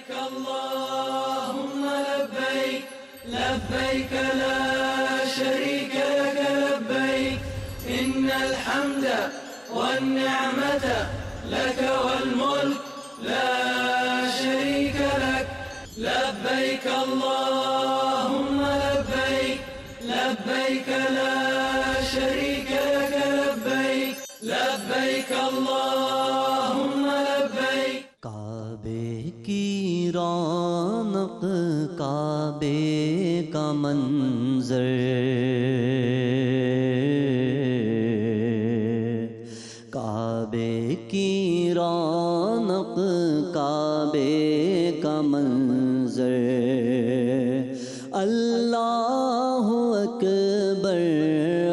لبيك اللهم لبيك لبيك لا شريك لك لبيك إن الحمد والنعمة لك والملك لا شريك لك لبيك اللهم لبيك لبيك لا شريك لك لبيك لبيك اللهم لبيك کعبے کی رونق کعبے کا منظر کعبے کی رونق کعبے کا منظر اللہ اکبر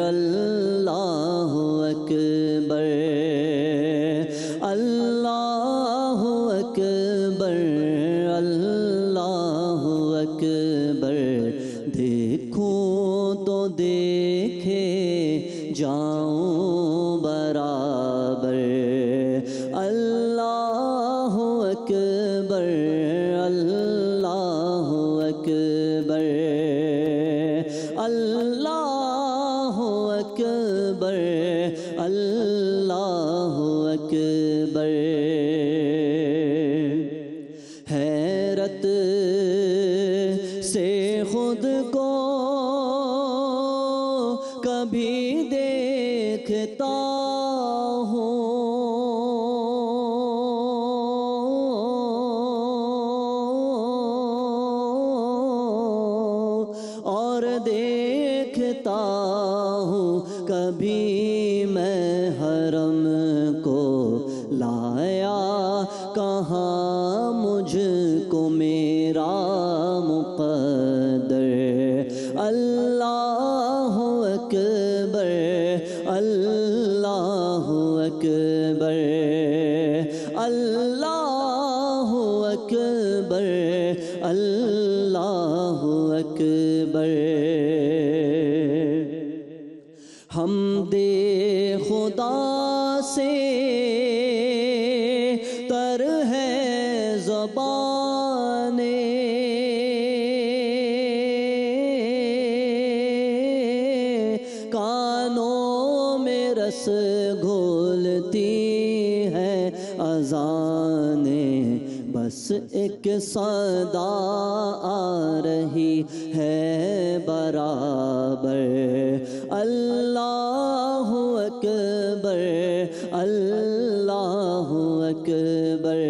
اللہ اکبر اللہ اکبر اللہ اکبر دیکھوں تو دیکھے جاؤں برابر اللہ اکبر اللہ اکبر اللہ اکبر اللہ اکبر حیرت سے خود کو کبھی دیکھتا ہوں اور دیکھتا ہوں کبھی میں حرم کو لایا کہاں مجھ کو میرا مقدر اللہ اکبر اللہ اکبر اللہ اکبر اللہ اکبر حمد خدا سے تر ہے زبان کانوں میں رس گھولتی ہے اذانیں بس ایک صدا آ رہی ہے برابر اللہ اکبر اللہ اکبر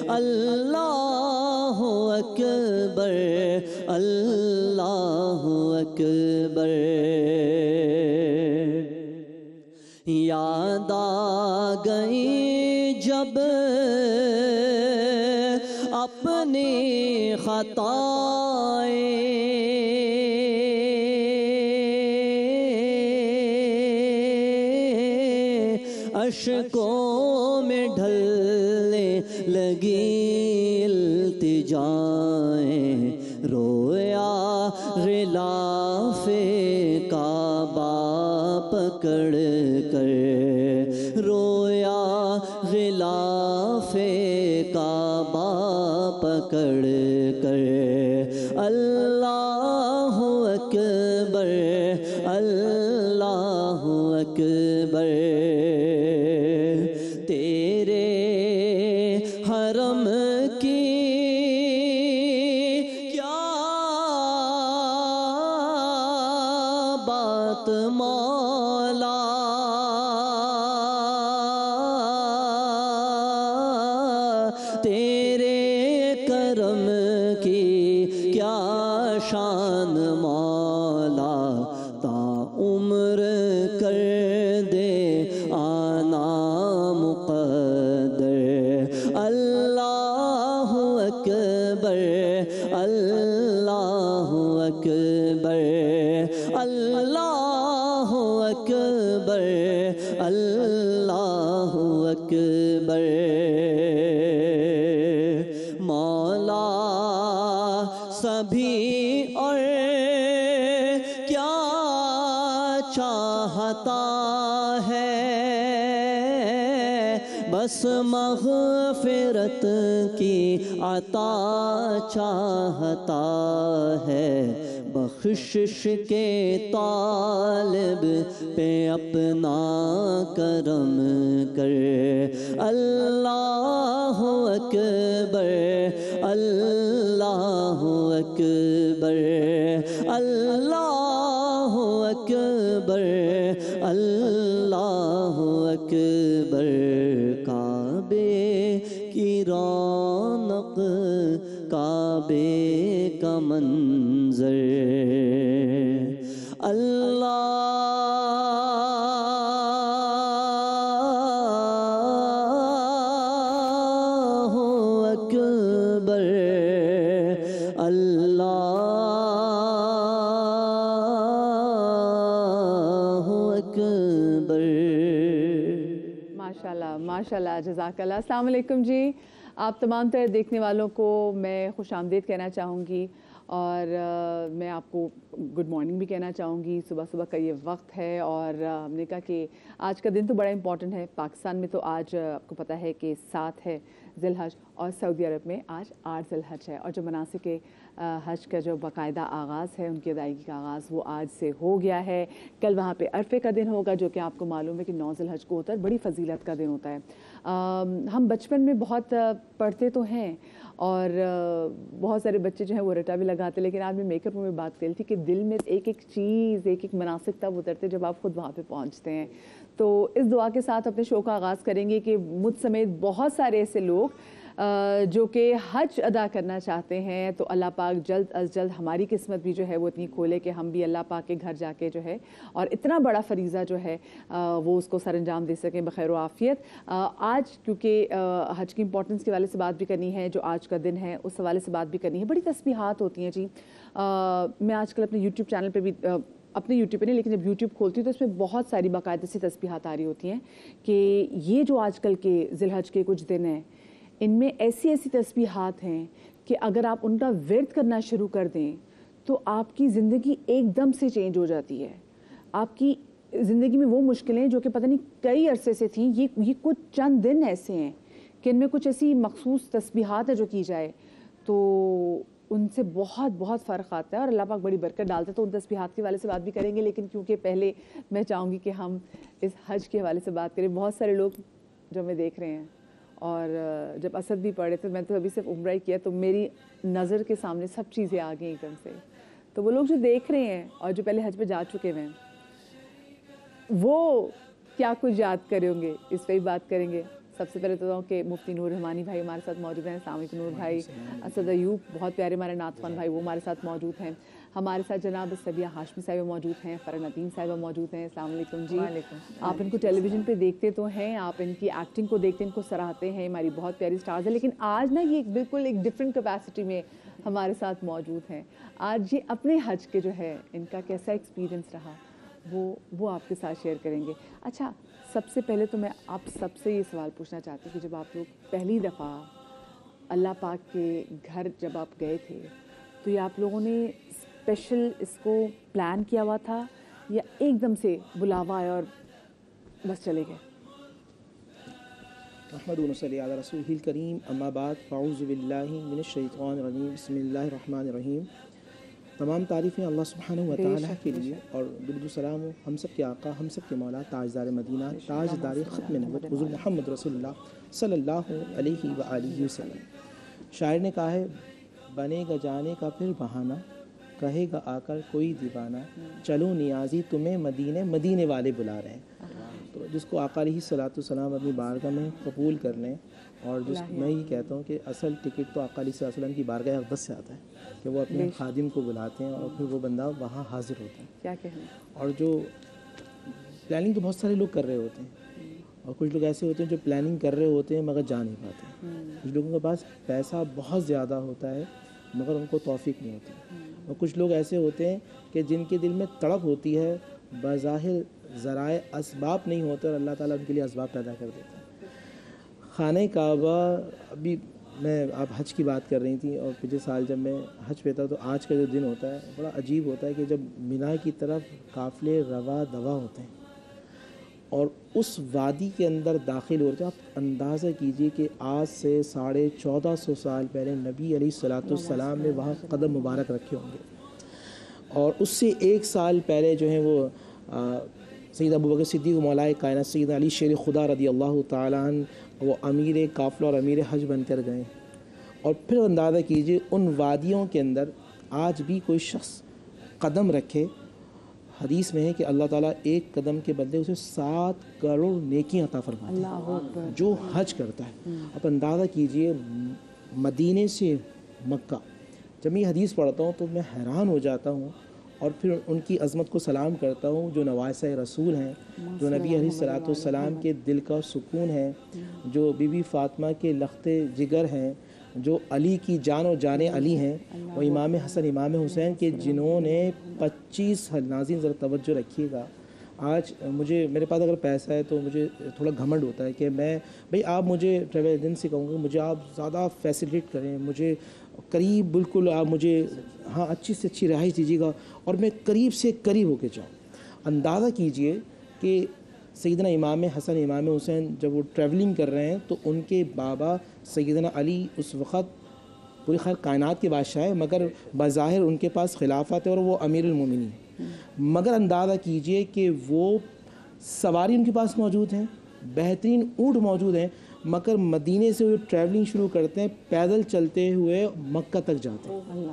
اللہ اکبر اللہ اکبر یاد آ گئی جب اپنی خطائیں اشکوں میں ڈھلنے لگی التجائیں رویا غلاف کعبہ پکڑ کر رویا غلاف کعبہ پکڑ کر اللہ اکبر اللہ اکبر تیرے حرم کی کیا بات مولا تیرے کرم کی کیا شان مولا تا عمر کر دے آنا مقدر اللہ اکبر اللہ اکبر اللہ اکبر اللہ اکبر مولا سبھی اور کیا چاہتا ہے بس بس مغفرت کی عطا چاہتا ہے، بخشش کے طالب پہ اپنا کرم کر۔ اللہ اکبر، اللہ اکبر، اللہ اکبر، اللہ اکبر۔ کعبے کی رونق، کعبے کا منظر، اللہ اکبر، اللہ اکبر۔ ماشاءاللہ ماشاءاللہ، جزاک اللہ۔ السلام علیکم جی، آپ تمام تر دیکھنے والوں کو میں خوش آمدید کہنا چاہوں گی، اور میں آپ کو گڈ مارننگ بھی کہنا چاہوں گی۔ صبح صبح کا یہ وقت ہے، اور ہم نے کہا کہ آج کا دن تو بڑا امپورٹنٹ ہے۔ پاکستان میں تو آج آپ کو پتہ ہے کہ 7 ہے ذی الحج، اور سعودی عرب میں آج 8 ذی الحج ہے، اور جو مناسک حج کا جو باقاعدہ آغاز ہے، ان کی ادائیگی کا آغاز وہ آج سے ہو گیا ہے۔ کل وہاں پہ عرفے کا دن ہوگا، جو کہ آپ کو معلوم ہے کہ 9 ذی الحج کو ہوتا ہے، بڑی فضیلت کا دن ہوتا ہے۔ ہم بچپن میں بہت پڑھتے تو ہیں، اور بہت سارے بچے جو ہیں وہ رٹا بھی لگاتے، لیکن آج میں میک اپ میں بات کری تھی کہ دل میں ایک ایک چیز، ایک ایک مناسک تب اترتے جب آپ خود وہاں پہ پہنچتے ہیں۔ تو اس دعا کے ساتھ اپنے شو کا آغاز کریں گے کہ مجھ سمیت بہت سارے ایسے لوگ جو کہ حج ادا کرنا چاہتے ہیں، تو اللہ پاک جلد از جلد ہماری قسمت بھی جو ہے وہ اتنی کھولے کہ ہم بھی اللہ پاک کے گھر جا کے جو ہے اور اتنا بڑا فریضہ جو ہے وہ اس کو سر انجام دے سکیں بخیر و عافیت۔ آج کیونکہ حج کی امپورٹنس کے حوالے سے بات بھی کرنی ہے، جو آج کا دن ہے اس حوالے سے بات بھی کرنی ہے۔ بڑی تسبیحات ہوتی ہیں جی۔ میں آج کل اپنے یوٹیوب چینل پہ بھی، اپنے یوٹیوب پہ نہیں لیکن جب یوٹیوب کھولتی ہوں تو اس میں بہت ساری باقاعدہ سی تسبیحات آ رہی ہوتی ہیں کہ یہ جو آج کل کے ذی الحج کے کچھ دن ہیں، ان میں ایسی ایسی تسبیحات ہیں کہ اگر آپ ان کا ورد کرنا شروع کر دیں تو آپ کی زندگی ایک دم سے چینج ہو جاتی ہے۔ آپ کی زندگی میں وہ مشکلیں جو کہ پتہ نہیں کئی عرصے سے تھیں، یہ کچھ چند دن ایسے ہیں کہ ان میں کچھ ایسی مخصوص تسبیحات ہے جو کی جائے تو ان سے بہت بہت فرق آتا ہے، اور اللہ پاک بڑی برکت ڈالتا ہے۔ تو ان تسبیحات کے حوالے سے بات بھی کریں گے، لیکن کیونکہ پہلے میں چاہوں گی کہ ہم اس حج کے حوالے سے بات کریں۔ بہت سارے لوگ جو ہمیں دیکھ رہے ہیں، اور جب اسد بھی پڑھے تھے، میں تو ابھی صرف عمرہ ہی کیا، تو میری نظر کے سامنے سب چیزیں آ گئیں ایک دم سے۔ تو وہ لوگ جو دیکھ رہے ہیں اور جو پہلے حج پہ جا چکے ہیں، وہ کیا کچھ یاد کریں گے، اس پہ ہی بات کریں گے۔ سب سے پہلے تو کہ مفتی نور رحمانی بھائی ہمارے ساتھ موجود ہیں۔ السلام علیکم نور بھائی۔ اسد ایوب بہت پیارے ہمارے نعت خوان بھائی، وہ ہمارے ساتھ موجود ہیں۔ ہمارے ساتھ جناب سبیہ ہاشمی صاحبہ موجود ہیں، فرح ندیم صاحبہ موجود ہیں۔ السلام علیکم جی۔ آپ ان کو ٹیلی ویژن پہ دیکھتے تو ہیں، آپ ان کی ایکٹنگ کو دیکھتے ہیں، ان کو سراہتے ہیں، ہماری بہت پیاری سٹارز ہیں، لیکن آج نا یہ بالکل ایک ڈفرینٹ کیپیسٹی میں ہمارے ساتھ موجود ہیں۔ آج یہ اپنے حج کے جو ہے ان کا کیسا ایکسپیرینس رہا وہ آپ کے ساتھ شیئر کریں گے۔ اچھا، سب سے پہلے تو میں آپ سب سے یہ سوال پوچھنا چاہتی ہوں کہ جب آپ لوگ پہلی دفعہ اللہ پاک کے گھر جب آپ گئے تھے تو یہ آپ لوگوں نے اسپیشل اس کو پلان کیا ہوا تھا یا ایک دم سے بلاوا آیا اور بس چلے گئے؟ احمد صلی علی رسول الکریم، اما بعد، فاعوذ باللہ من الشیطان الرجیم، بسم اللہ الرحمن الرحیم۔ تمام تعریفیں اللہ سبحانہ و تعالیٰ کے لیے، اور درود و سلام ہم سب کے آقا، ہم سب کے مولا، تاجدار مدینہ، تاجدار ختم نبوت حضور محمد رسول اللہ صلی اللہ علیہ وآلہ وسلم۔ شاعر نے کہا ہے، بنے گا جانے کا پھر بہانہ، کہے گا آ کر کوئی دیوانہ، چلو نیازی تمہیں مدینے مدینے والے بلا رہے ہیں۔ تو جس کو آقا علیہ الصلوۃ والسلام اپنی بارگاہ میں قبول کر لیں، اور میں یہ کہتا ہوں کہ اصل ٹکٹ تو آقا علیہ الصلوۃ والسلام کی بارگاہ اقدس سے آتا ہے کہ وہ اپنے خادم کو بلاتے ہیں اور پھر وہ بندہ وہاں حاضر ہوتا ہے۔ کیا کہنا؟ اور جو پلاننگ تو بہت سارے لوگ کر رہے ہوتے ہیں، اور کچھ لوگ ایسے ہوتے ہیں جو پلاننگ کر رہے ہوتے ہیں مگر جا نہیں پاتے۔ کچھ لوگوں کے پاس پیسہ بہت زیادہ ہوتا ہے مگر ان کو توفیق نہیں ہوتی، اور کچھ لوگ ایسے ہوتے ہیں کہ جن کے دل میں تڑپ ہوتی ہے، بظاہر ذرائع اسباب نہیں ہوتے، اور اللہ تعالیٰ ان کے لیے اسباب پیدا کر دیتا ہے۔ خانہ کعبہ، ابھی آپ حج کی بات کر رہی تھیں، اور پچھلے سال جب میں حج پہ تھا تو آج کا جو دن ہوتا ہے بڑا عجیب ہوتا ہے کہ جب مینا کی طرف قافلے روا دوا ہوتے ہیں، اور اس وادی کے اندر داخل ہو رہے تھے. آپ اندازہ کیجئے کہ آج سے 1450 سال پہلے نبی علیہ الصلوۃ والسلام نے وہاں قدم مبارک رکھے ہوں گے. اور اس سے 1 سال پہلے جو ہیں وہ سید ابوبکر صدیق مولائے کائنات سید علی شیر خدا رضی اللہ تعالیٰ عنہ وہ امیر قافلہ اور امیر حج بن کر گئے. اور پھر اندازہ کیجئے ان وادیوں کے اندر آج بھی کوئی شخص قدم رکھے، حدیث میں ہے کہ اللہ تعالیٰ ایک قدم کے بدلے اسے 7 کروڑ نیکیاں عطا فرماتے ہیں جو حج کرتا ہے. اب اندازہ کیجئے مدینے سے مکہ، جب میں یہ حدیث پڑھتا ہوں تو میں حیران ہو جاتا ہوں اور پھر ان کی عظمت کو سلام کرتا ہوں جو نواسہ رسول ہیں، جو نبی علیہ الصلوۃ والسلام کے دل کا سکون ہے، جو بی بی فاطمہ کے لخت جگر ہیں، جو علی کی جان و جان علی ہیں، وہ امام حسن امام حسین کے جنہوں نے 25 ناظرین ذرا توجہ رکھیے گا. آج مجھے میرے پاس اگر پیسہ ہے تو مجھے تھوڑا گھمنڈ ہوتا ہے کہ میں بھئی آپ مجھے ٹریول ایجنسی کہوں گے مجھے آپ زیادہ فیسیلیٹ کریں، مجھے قریب بالکل آپ مجھے اچھی سے اچھی رہائش دیجیے گا اور میں قریب سے قریب ہو کے جاؤں. اندازہ کیجئے کہ سیدنا امام حسن امام حسین جب وہ ٹریولنگ کر رہے ہیں تو ان کے بابا سیدنا علی اس وقت پوری خیر کائنات کے بادشاہ ہے، مگر بظاہر ان کے پاس خلافت ہے اور وہ امیر المومنین ہیں. مگر اندازہ کیجئے کہ وہ سواری ان کے پاس موجود ہیں، بہترین اونٹ موجود ہیں، مگر مدینے سے وہ ٹریولنگ شروع کرتے ہیں، پیدل چلتے ہوئے مکہ تک جاتے ہیں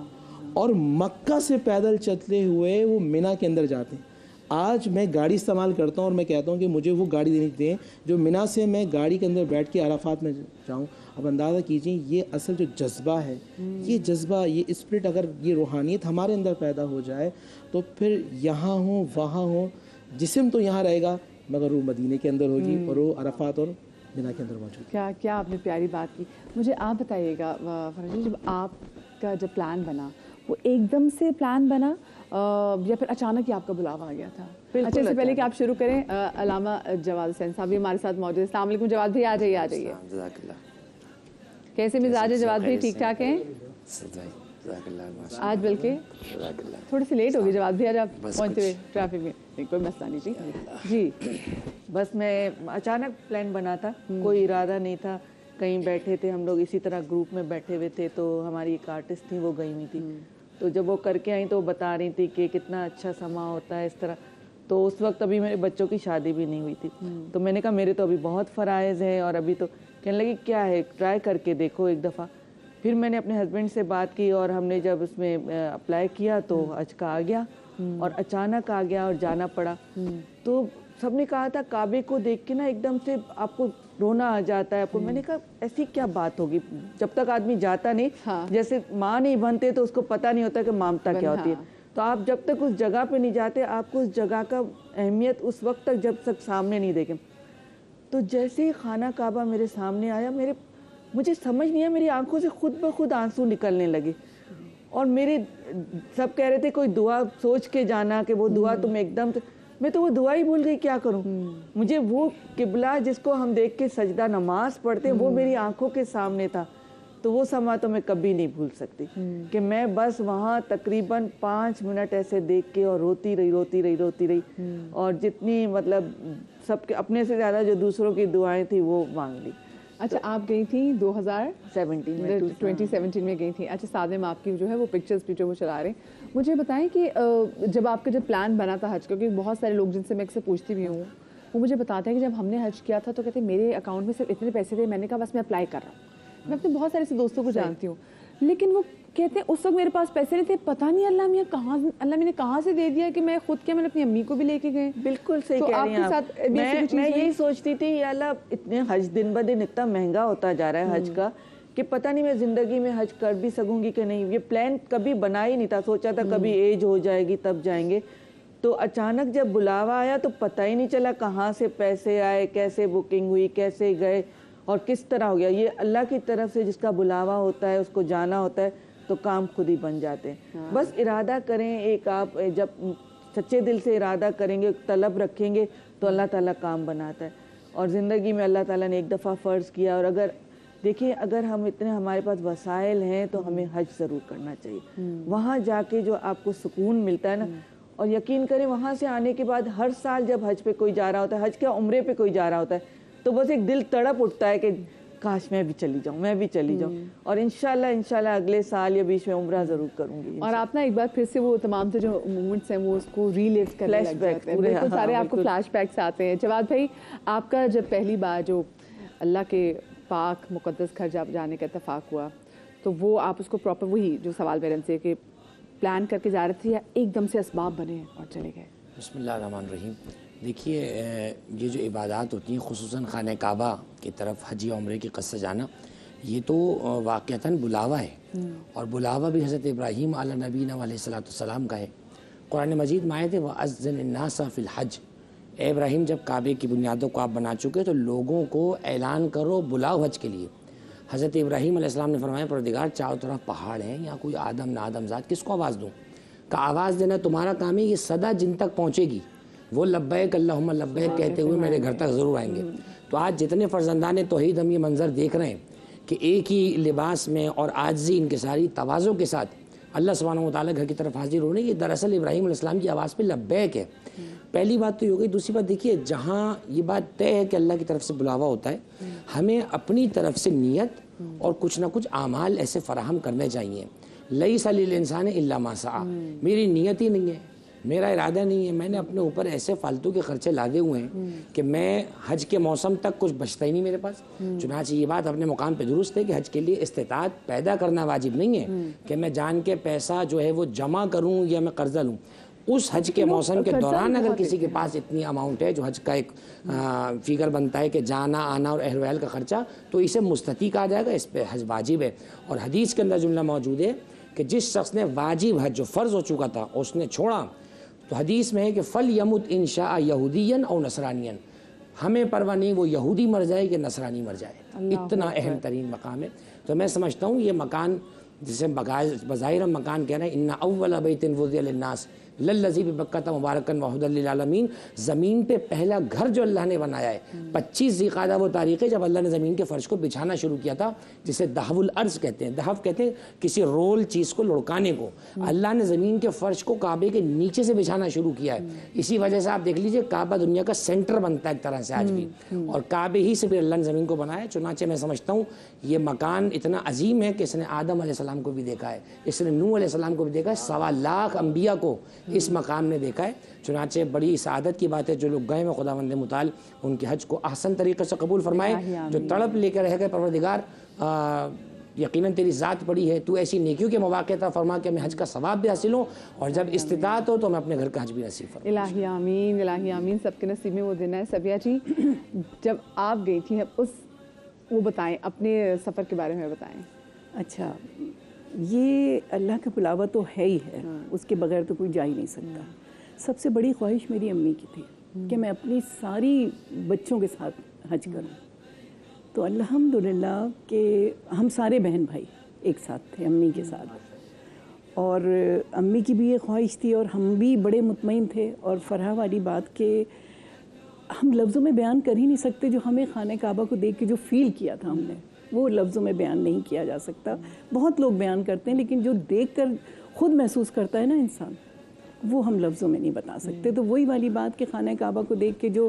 اور مکہ سے پیدل چلتے ہوئے وہ منی کے اندر جاتے ہیں. آج میں گاڑی استعمال کرتا ہوں اور میں کہتا ہوں کہ مجھے وہ گاڑی دینی دیں جو منی سے میں گاڑی کے اندر بیٹھ کے عرفات میں جاؤں. اب اندازہ کیجئے یہ اصل جو جذبہ ہے، یہ جذبہ، یہ اسپرٹ، اگر یہ روحانیت ہمارے اندر پیدا ہو جائے تو پھر یہاں ہوں وہاں ہوں، جسم تو یہاں رہے گا مگر وہ مدینے کے اندر ہوگی اور وہ عرفات اور منی کے اندر موجود. کیا آپ نے پیاری بات کی. مجھے آپ بتائیے گا فرح جی، جب آپ کا جب پلان بنا وہ ایک دم سے پلان بنا یا پھر اچانک ہی آپ کا بلاوا آ گیا تھا؟ اچھا، اس سے پہلے کہ آپ شروع کریں، علامہ جواد حسین صاحب بھی ہمارے ساتھ موجود ہیں. السلام علیکم جواد بھائی، آ جائیے. کیسے مزاج ہے جواد بھائی؟ ٹھیک ٹھاک ہیں آج؟ بلکہ تھوڑی سی لیٹ ہوگی جواد بھائی آج آپ پہنچتے ہوئے ٹریفک میں. کوئی مسئلہ نہیں جی. بس میں اچانک پلان بنا تھا، کوئی ارادہ نہیں تھا. کہیں بیٹھے تھے ہم لوگ اسی طرح گروپ میں بیٹھے ہوئے تھے تو ہماری ایک آرٹسٹ تھی وہ گئی ہوئی تھی، تو جب وہ کر کے آئیں تو وہ بتا رہی تھی کہ کتنا اچھا سما ہوتا ہے اس طرح. تو اس وقت ابھی میرے بچوں کی شادی بھی نہیں ہوئی تھی، تو میں نے کہا میرے تو ابھی بہت فرائض ہیں اور ابھی تو کہنے لگی کیا ہے ٹرائی کر کے دیکھو ایک دفعہ. پھر میں نے اپنے ہسبینڈ سے بات کی اور ہم نے جب اس میں اپلائی کیا تو حج کا آ گیا اور اچانک آ گیا اور جانا پڑا. تو سب نے کہا تھا کعبے کو دیکھ کے نا ایک دم سے آپ کو رونا آ جاتا ہے آپ کو. میں نے کہا ایسی کیا بات ہوگی، جب تک آدمی جاتا نہیں، جیسے ماں نہیں بنتے تو اس کو پتہ نہیں ہوتا کہ مامتا کیا ہوتی ہے. تو آپ جب تک اس جگہ پہ نہیں جاتے آپ کو اس جگہ کا اہمیت اس وقت تک جب تک سامنے نہیں دیکھیں. تو جیسے ہی خانہ کعبہ میرے سامنے آیا مجھے سمجھ نہیں آیا، میری آنکھوں سے خود بخود آنسو نکلنے لگے. اور میرے سب کہہ رہے تھے کوئی دعا سوچ کے جانا کہ وہ دعا تم ایک دم، میں تو وہ دعا ہی بھول گئی کیا کروں. مجھے وہ قبلہ جس کو ہم دیکھ کے سجدہ نماز پڑھتے وہ میری آنکھوں کے سامنے تھا. تو وہ سما تو میں کبھی نہیں بھول سکتی کہ میں بس وہاں تقریباً 5 منٹ ایسے دیکھ کے اور روتی رہی اور جتنی مطلب سب کے اپنے سے زیادہ جو دوسروں کی دعائیں تھیں وہ مانگ لی. اچھا، آپ گئی تھیں 2017 میں گئی تھیں. اچھا، ساتھ میں آپ کی جو ہے وہ پکچرز بھی جو وہ چلا رہے ہیں. مجھے بتائیں کہ جب آپ کا جب پلان بنا تھا حج کا، کیونکہ بہت سارے لوگ جن سے میں اکثر پوچھتی بھی ہوں وہ مجھے بتاتے ہیں کہ جب ہم نے حج کیا تھا تو کہتے ہیں میرے اکاؤنٹ میں صرف اتنے پیسے تھے. میں نے کہا بس میں اپلائی کر رہا ہوں. میں اپنے بہت سارے سے دوستوں کو جانتی ہوں لیکن وہ کہتے ہیں اس وقت میرے پاس پیسے نہیں تھے، پتہ نہیں اللہ میں نے کہاں سے دے دیا کہ میں خود کیا میں نے اپنی امی کو بھی لے کے گئے. بالکل صحیح کہہ رہی ہیں آپ. میں یہی سوچتی تھی یا اللہ اتنے حج دن بہ دن اتنا مہنگا ہوتا جا رہا ہے حج کا کہ پتہ نہیں میں زندگی میں حج کر بھی سکوں گی کہ نہیں. یہ پلان کبھی بنا ہی نہیں تھا، سوچا تھا کبھی ایج ہو جائے گی تب جائیں گے. تو اچانک جب بلاوا آیا تو پتہ ہی نہیں چلا کہاں سے پیسے آئے، کیسے بکنگ ہوئی، کیسے گئے اور کس طرح ہو گیا. یہ اللہ کی طرف سے جس کا بلاوا ہوتا ہے اس کو جانا ہوتا ہے تو کام خود ہی بن جاتے ہیں. بس ارادہ کریں، ایک آپ جب سچے دل سے ارادہ کریں گے، طلب رکھیں گے تو اللہ تعالیٰ کام بناتا ہے. اور زندگی میں اللہ تعالیٰ نے ایک دفعہ فرض کیا اور اگر دیکھیں اگر ہم اتنے ہمارے پاس وسائل ہیں تو ہمیں حج ضرور کرنا چاہیے. وہاں جا کے جو آپ کو سکون ملتا ہے نا، اور یقین کریں وہاں سے آنے کے بعد ہر سال جب حج پہ کوئی جا رہا ہوتا ہے, حج کیا عمرے پہ کوئی جا رہا ہوتا ہے, تو بس ایک دل تڑپ اٹھتا ہے کہ کاش میں بھی چلی جاؤں, میں بھی چلی جاؤں. اور انشاءاللہ اگلے سال یا بیچ میں عمرہ ضرور کروں گی. اور آپ نا ایک بار پھر سے وہ تمام سے جو مومنٹس ہیں وہ اس کو ریلیو کرنے لگ جاتے ہیں, بالکل سارے آپ کو فلیش بیکس آتے ہیں. جواد بھائی, آپ کا جب پہلی بار جو اللہ کے پاک مقدس گھر جانے کا اتفاق ہوا, تو وہ آپ اس کو پراپر وہی جو سوال میرے سے کہ پلان کر کے جا رہے تھے یا ایک دم سے اسباب بنے اور چلے گئے؟ بسم اللہ الرحمن الرحیم. دیکھیے یہ جو عبادات ہوتی ہیں خصوصاً خانہ کعبہ کی طرف حج یا عمرے کی قصد سے جانا, یہ تو واقعتاً بلاوا ہے, اور بلاوا بھی حضرت ابراہیم علیہ نبینا علیہ السلام کا ہے. قرآن مجید میں آئے تھے وَأَذِّنِ النَّاسَ فِي الْحَجِّ, اے ابراہیم جب کعبے کی بنیادوں کو آپ بنا چکے تو لوگوں کو اعلان کرو, بلاؤ حج کے لیے. حضرت ابراہیم علیہ السلام نے فرمایا پروردگار چاروں طرف پہاڑ ہیں, یا کوئی آدم نہ آدم ذات, کس کو آواز دوں؟ کہ آواز دینا تمہارا کام ہے, یہ صدا جن تک پہنچے گی وہ لبیک اللہم لبیک کہتے ہوئے میرے گھر تک ضرور آئیں گے. تو آج جتنے فرزندان توحید ہم یہ منظر دیکھ رہے ہیں کہ ایک ہی لباس میں اور عاجزی انکساری تواضع کے ساتھ اللہ سبحانہ و تعالیٰ گھر کی طرف حاضر ہونے, یہ دراصل ابراہیم علیہ السلام کی آواز پہ لبیک ہے. پہلی بات تو یہ ہو گئی. دوسری بات دیکھیے, جہاں یہ بات طے ہے کہ اللہ کی طرف سے بلاوا ہوتا ہے, ہمیں اپنی طرف سے نیت اور کچھ نہ کچھ اعمال ایسے فراہم کرنے چاہیے. لیس للانسان الا ما سعی, میری نیت ہی نہیں ہے, میرا ارادہ نہیں ہے, میں نے اپنے اوپر ایسے فالتو کے خرچے لادے ہوئے ہیں کہ میں حج کے موسم تک کچھ بچتا ہی نہیں میرے پاس. چنانچہ یہ بات اپنے مقام پہ درست ہے کہ حج کے لیے استطاعت پیدا کرنا واجب نہیں ہے کہ میں جان کے پیسہ جو ہے وہ جمع کروں یا میں قرضہ لوں. اس حج کے موسم کے دوران اگر کسی کے پاس اتنی اماؤنٹ ہے جو حج کا ایک فگر بنتا ہے کہ جانا آنا اور اہل ویل کا خرچہ, تو اسے مستطیع کہا جائے گا, اس پہ حج واجب ہے. اور حدیث کے اندر جملہ موجود ہے کہ جس شخص نے واجب حج جو فرض ہو چکا تھا اس نے چھوڑا, تو حدیث میں ہے کہ فَلْيَمُتْ إِنْ شَاءَ يَهُودِيًّا أَوْ نَصْرَانِيًّا, ہمیں پرواہ نہیں وہ یہودی مر جائے کہ نصرانی مر جائے. اتنا اہم ترین مقام ہے. تو میں سمجھتا ہوں یہ مکان جسے بظاہر ہم مکان کہہ رہے ہیں, اِنَّ أَوَّلَ بَيْتٍ وُضِعَ لِلنَّاسِ لَلَّذِي بِبَكَّةَ مُبَارَكًا وَهُدًى لِلْعَالَمِينَ, زمین پہ پہلا گھر جو اللہ نے بنایا ہے 25 ذی القعدہ وہ تاریخ ہے جب اللہ نے زمین کے فرش کو بچھانا شروع کیا تھا, جسے دہو الارض کہتے ہیں. دہو کہتے ہیں کسی رول چیز کو لڑکانے کو. اللہ نے زمین کے فرش کو کعبے کے نیچے سے بچھانا شروع کیا ہے. اسی وجہ سے آپ دیکھ لیجئے کعبہ دنیا کا سینٹر بنتا ہے ایک طرح سے آج بھی, اور کعبے ہی سے بھی اللہ نے زمین کو بنایا. چنانچہ میں سمجھتا ہوں یہ مکان اتنا عظیم ہے کہ اس نے آدم علیہ السلام کو بھی دیکھا ہے, اس نے نوح علیہ السلام کو بھی دیکھا ہے, 1.25 لاکھ انبیاء کو اس مقام نے دیکھا ہے. چنانچہ بڑی سعادت کی بات ہے جو لوگ گئے میں خداوند متعال ان کے حج کو احسن طریقے سے قبول فرمائے. جو تڑپ لے کر رہ گئے پروردگار یقیناً تیری ذات بڑی ہے, تو ایسی نیکیوں کے مواقع عطا فرما کہ میں حج کا ثواب بھی حاصل ہوں, اور جب استطاعت ہو تو میں اپنے گھر کا حج بھی نصیب فرماؤں. الہی آمین, الہی آمین, سب کے نصیب میں وہ دن ہے. سبیہ جی, جب آپ گئی تھیں وہ بتائیں, اپنے سفر کے بارے میں بتائیں. اچھا, یہ اللہ کا بلاوا تو ہے ہی ہے, اس کے بغیر تو کوئی جا ہی نہیں سکتا. سب سے بڑی خواہش میری امی کی تھی کہ میں اپنی ساری بچوں کے ساتھ حج کروں. تو الحمدللہ کہ ہم سارے بہن بھائی ایک ساتھ تھے امی کے ساتھ, اور امی کی بھی یہ خواہش تھی اور ہم بھی بڑے مطمئن تھے. اور فرحہ والی بات کہ ہم لفظوں میں بیان کر ہی نہیں سکتے جو ہمیں خانہ کعبہ کو دیکھ کے جو فیل کیا تھا ہم نے, وہ لفظوں میں بیان نہیں کیا جا سکتا. بہت لوگ بیان کرتے ہیں لیکن جو دیکھ کر خود محسوس کرتا ہے نا انسان, وہ ہم لفظوں میں نہیں بتا سکتے. تو وہی والی بات کہ خانہ کعبہ کو دیکھ کے جو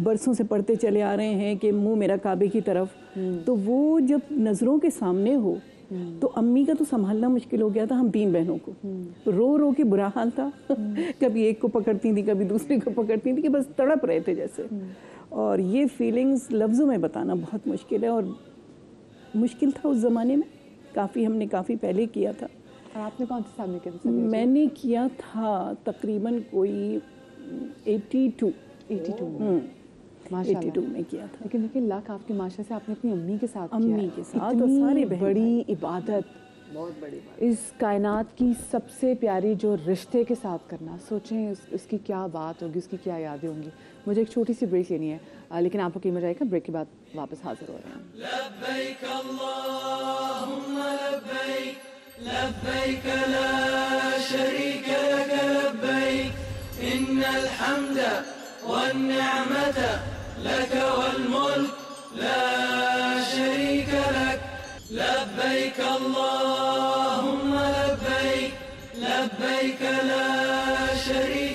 برسوں سے پڑھتے چلے آ رہے ہیں کہ منہ میرا کعبے کی طرف, تو وہ جب نظروں کے سامنے ہو تو امی کا تو سنبھالنا مشکل ہو گیا تھا. ہم 3 بہنوں کو رو رو کے برا حال تھا, کبھی ایک کو پکڑتی تھی کبھی دوسری کو پکڑتی تھی کہ بس تڑپ رہے تھے جیسے. اور یہ فیلنگز لفظوں میں بتانا بہت مشکل ہے, اور مشکل تھا اس زمانے میں. کافی ہم نے کافی پہلے کیا تھا. اور آپ نے کون سے سال میں کیا تھا؟ میں نے کیا تھا تقریباً کوئی 82 میں کیا تھا. لیکن دیکھیں لاکھ آپ کے معاشرے سے آپ نے اپنی امی کے ساتھ امی کے ساتھ اور سارے بڑی عبادت, بہت بڑی بات. اس کائنات کی سب سے پیاری جو رشتے کے ساتھ کرنا, سوچیں اس کی کیا بات ہوگی, اس کی کیا یادیں ہوں گی. مجھے ایک چھوٹی سی بریک لینی ہے, لیکن آپ کو قیمت جائے گا. بریک کے بعد واپس حاضر ہو رہے ہیں. لبیک اللہم لبیک لبیک لا شریک لک لبیک ان الحمد والنعمت لک والملک لا شریک لک لبیک اللہم لبیک لبیک لا شریک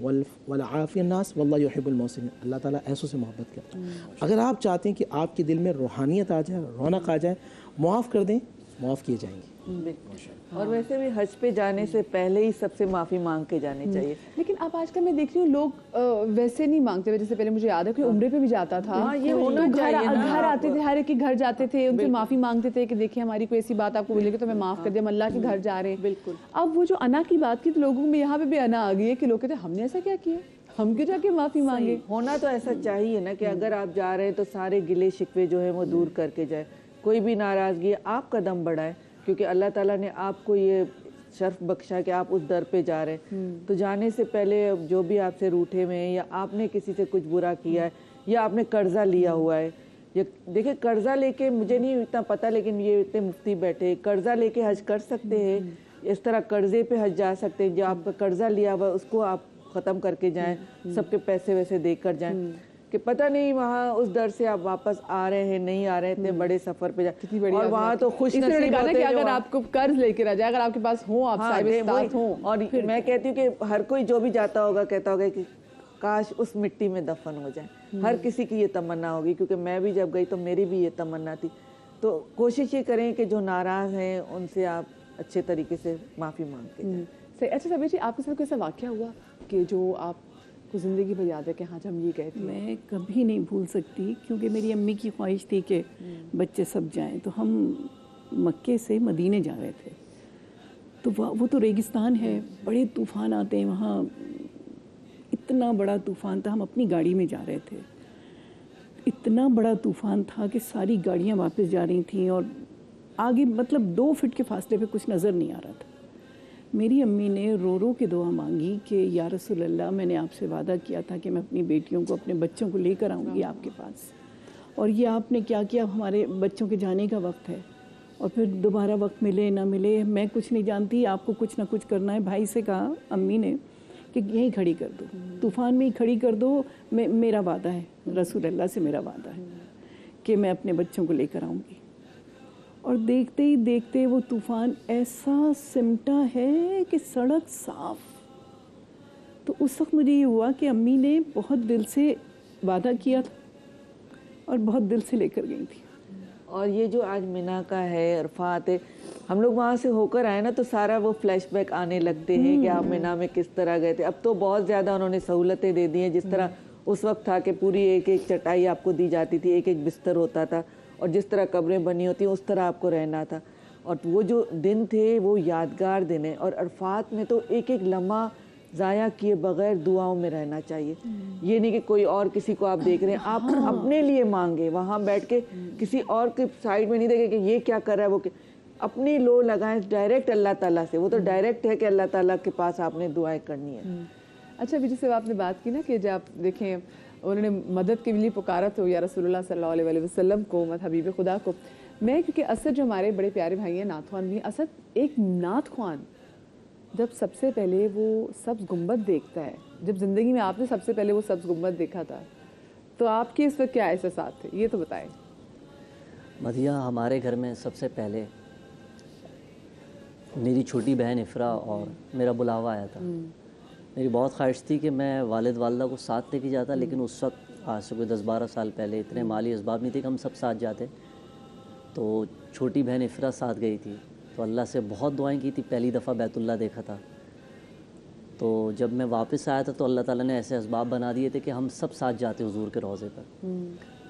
والعافی الناس واللہ یحب المحسنین. اللہ تعالیٰ ایسوں سے محبت کرتا ہے. اگر آپ چاہتے ہیں کہ آپ کے دل میں روحانیت آ جائے, رونق آ جائے, معاف کر دیں, معاف کیے جائیں گے. اور ویسے بھی حج پہ جانے سے پہلے ہی سب سے معافی مانگ کے جانی چاہیے. لیکن اب آج کل میں دیکھ رہی ہوں لوگ ویسے نہیں مانگتے. جیسے پہلے مجھے یاد ہے کہ عمرے پہ بھی جاتا تھا, یہ ہونا چاہیے نا. گھر آتے تھے, ہر ایک کے گھر جاتے تھے, ان سے معافی مانگتے تھے کہ دیکھیں ہماری کوئی ایسی بات آپ کو بولے گی تو میں معاف کر دیا, ہم اللہ کے گھر جا رہے ہیں. بالکل. اب وہ جو انا کی بات کی تو لوگوں میں یہاں پہ بھی انا آ گئی ہے کہ لوگ کہتے ہیں ہم نے ایسا کیا کیا, ہم کیوں جا کے معافی مانگے. ہونا تو ایسا چاہیے نا کہ اگر آپ جا رہے ہیں تو سارے گلے شکوے جو ہیں وہ دور کر کے جائے. کوئی بھی ناراضگی آپ قدم بڑھائیں, کیونکہ اللہ تعالیٰ نے آپ کو یہ شرف بخشا کہ آپ اس در پہ جا رہے ہیں. تو جانے سے پہلے جو بھی آپ سے روٹھے ہوئے ہیں, یا آپ نے کسی سے کچھ برا کیا ہے, یا آپ نے قرضہ لیا ہوا ہے. دیکھیں قرضہ لے کے, مجھے نہیں اتنا پتہ, لیکن یہ اتنے مفتی بیٹھے, قرضہ لے کے حج کر سکتے ہیں, اس طرح قرضے پہ حج جا سکتے ہیں. جو آپ کا قرضہ لیا ہوا اس کو آپ ختم کر کے جائیں, سب کے پیسے ویسے دے کر جائیں, کہ پتہ نہیں وہاں اس در سے آپ واپس آ رہے ہیں نہیں آ رہے ہیں, اتنے بڑے سفر پہ جائیں. اور وہاں تو خوش نصیب ہوتے ہیں اگر آپ کو قرض لے کے رہ جائے, اگر آپ کے پاس ہوں, آپ صاحب استطاعت ہوں. اور میں کہتی ہوں کہ ہر کوئی جو بھی جاتا ہوگا کہتا ہوگا کہ کاش اس مٹی میں دفن ہو جائیں. ہر کسی کی یہ تمنا ہوگی, کیونکہ میں بھی جب گئی تو میری بھی یہ تمنا تھی. تو کوشش یہ کریں کہ جو ناراض ہیں ان سے آپ اچھے طریقے سے معافی مانگ کے جائیں. اچھا صبر جی, آپ کے ساتھ کوئی ایسا واقعہ ہوا کہ جو آپ کو زندگی میں یاد ہے کہ ہاں جب ہم یہ گئے تھے؟ میں کبھی نہیں بھول سکتی, کیونکہ میری امی کی خواہش تھی کہ بچے سب جائیں. تو ہم مکے سے مدینے جا رہے تھے, تو وہ تو ریگستان ہے, بڑے طوفان آتے ہیں وہاں. اتنا بڑا طوفان تھا, ہم اپنی گاڑی میں جا رہے تھے. اتنا بڑا طوفان تھا کہ ساری گاڑیاں واپس جا رہی تھیں, اور آگے مطلب 2 فٹ کے فاصلے پہ کچھ نظر نہیں آ رہا تھا. میری امی نے رو رو کے دعا مانگی کہ یا رسول اللہ, میں نے آپ سے وعدہ کیا تھا کہ میں اپنی بیٹیوں کو, اپنے بچوں کو لے کر آؤں گی آپ کے پاس, اور یہ آپ نے کیا کیا, ہمارے بچوں کے جانے کا وقت ہے, اور پھر دوبارہ وقت ملے نہ ملے میں کچھ نہیں جانتی, آپ کو کچھ نہ کچھ کرنا ہے. بھائی سے کہا امی نے کہ یہیں کھڑی کر دو, طوفان میں ہی کھڑی کر دو, میرا وعدہ ہے, رسول اللہ سے میرا وعدہ ہے کہ میں اپنے بچوں کو لے کر آؤں گی. اور دیکھتے ہی دیکھتے وہ طوفان ایسا سمٹا ہے کہ سڑک صاف. تو اس وقت مجھے یہ ہوا کہ امی نے بہت دل سے وعدہ کیا تھا اور بہت دل سے لے کر گئی تھی. اور یہ جو آج مینا کا ہے, عرفات ہے, ہم لوگ وہاں سے ہو کر آئے نا تو سارا وہ فلیش بیک آنے لگتے ہیں کہ آپ مینا میں کس طرح گئے تھے. اب تو بہت زیادہ انہوں نے سہولتیں دے دی ہیں, جس طرح اس وقت تھا کہ پوری ایک ایک چٹائی آپ کو دی جاتی تھی, ایک ایک بستر ہوتا تھا, اور جس طرح قبریں بنی ہوتی ہیں اس طرح آپ کو رہنا تھا. اور وہ جو دن تھے وہ یادگار دن ہیں. اور عرفات میں تو ایک ایک لمحہ ضائع کیے بغیر دعاؤں میں رہنا چاہیے. یہ نہیں کہ کوئی اور کسی کو آپ دیکھ رہے ہیں, آپ اپنے لیے مانگے, وہاں بیٹھ کے کسی اور کے سائڈ میں نہیں دیکھیں کہ یہ کیا کر رہا ہے, وہ اپنی لو لگائیں ڈائریکٹ اللہ تعالیٰ سے. وہ تو ڈائریکٹ ہے کہ اللہ تعالیٰ کے پاس آپ نے دعائیں کرنی ہے. اچھا ابھی جیسے آپ نے بات کی نا کہ جب دیکھیں انہوں نے مدد کے لیے پکارا تو یا رسول اللہ صلی اللہ علیہ وسلم کو, حبیب خدا کو. میں کیونکہ اسد جو ہمارے بڑے پیارے بھائی ہیں, نعت خوان بھی, اسد ایک نعت خوان جب سب سے پہلے وہ سبز گنبد دیکھتا ہے, جب زندگی میں آپ نے سب سے پہلے وہ سبز گنبد دیکھا تھا, تو آپ کے اس وقت کیا احساسات تھے, یہ تو بتائیں. مدیہ, ہمارے گھر میں سب سے پہلے میری چھوٹی بہن افرا اور میرا بلاوا آیا تھا. میری بہت خواہش تھی کہ میں والد والدہ کو ساتھ لے کے جاتا, لیکن اس وقت آج سے کوئی 10-12 سال پہلے اتنے مالی اسباب نہیں تھے کہ ہم سب ساتھ جاتے. تو چھوٹی بہن افرا ساتھ گئی تھی, تو اللہ سے بہت دعائیں کی تھی. پہلی دفعہ بیت اللہ دیکھا تھا, تو جب میں واپس آیا تھا تو اللہ تعالیٰ نے ایسے اسباب بنا دیے تھے کہ ہم سب ساتھ جاتے حضور کے روضے پر.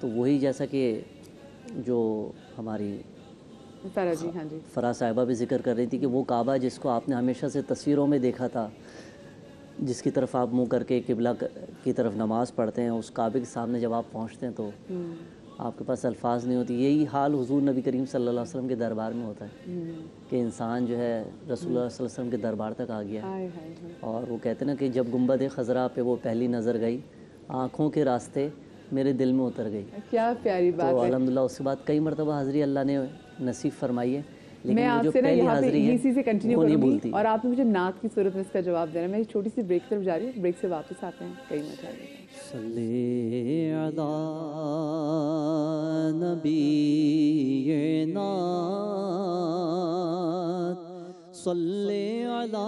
تو وہی جیسا کہ جو ہماری فرا صاحبہ بھی ذکر کر رہی تھی کہ وہ کعبہ جس کو آپ نے ہمیشہ سے تصویروں میں دیکھا تھا, جس کی طرف آپ منہ کر کے قبلہ کی طرف نماز پڑھتے ہیں, اس کعبے کے سامنے جب آپ پہنچتے ہیں تو آپ کے پاس الفاظ نہیں ہوتی. یہی حال حضور نبی کریم صلی اللہ علیہ وسلم کے دربار میں ہوتا ہے کہ انسان جو ہے رسول اللہ صلی اللہ علیہ وسلم کے دربار تک آ گیا. اور وہ کہتے ہیں نا کہ جب گنبد خضرا پہ وہ پہلی نظر گئی, آنکھوں کے راستے میرے دل میں اتر گئی. کیا پیاری بات ہے. تو الحمدللہ اس کے بعد کئی مرتبہ حاضری اللہ نے نصیب فرمائی ہے, لیکن میں آپ جو سے نا پہلی یہاں پہ حاضری ہے اسی سے کنٹینیو وہ نہیں کروں گی, بھولتی. اور آپ نے مجھے نعت کی صورت میں اس کا جواب دینا. میں چھوٹی سی بریک طرف جا رہی ہوں, بریک سے واپس آتے ہیں. کئی مزہ آئے گا. صلی علی نبینا صلی علی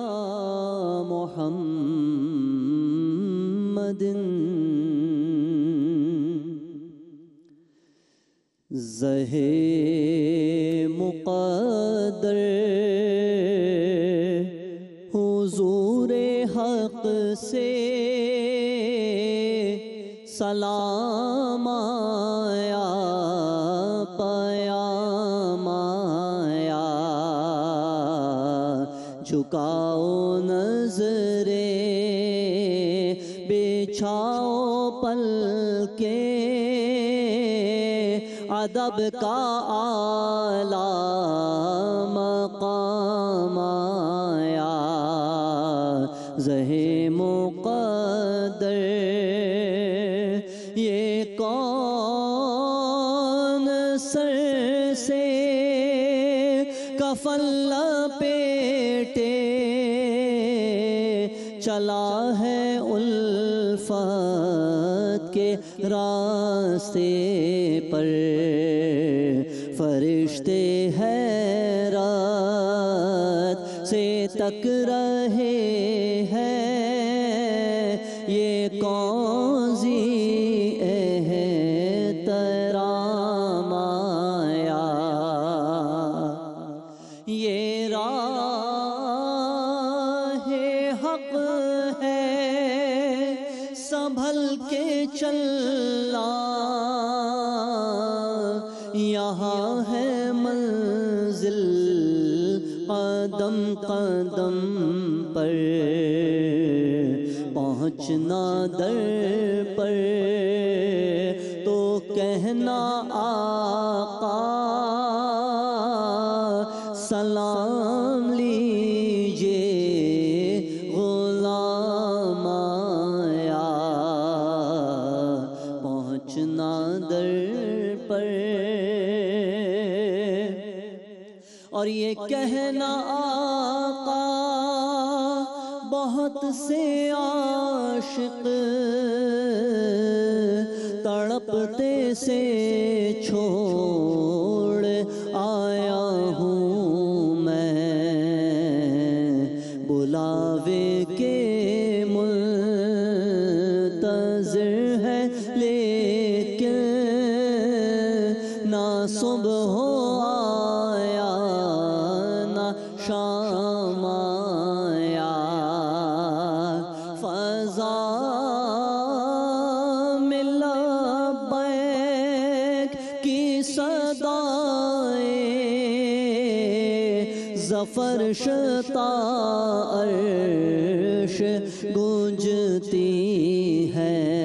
محمد زہے مقدر حضور حق سے سلام آیا پیام آیا جھکاؤ نظریں بچھاؤ پلکیں ادب کا اعلیٰ مقام آیا زہے مقدر یہ کون سر سے کفن لپیٹے چلا ہے الفت کے راستے پر فرشتے حیرت سے تک رہے ہیں یہ کون سی احترام آیا یہ راہ حق ہے سنبھل کے چلنا یہاں ہے منزل قدم قدم پر پہنچنا در پر تو کہنا آقا سلام لیجئے غلام آیا پہنچنا در پر اور یہ کہنا آقا بہت سے عاشق تڑپتے سے چھوڑ آیا ہوں میں بلاوے کے منتظر ہے لیکن نہ صبح ہو آیا نہ شام آیا فضا میں لبیک کی صدائیں ظفر شتا عرش گونجتی ہیں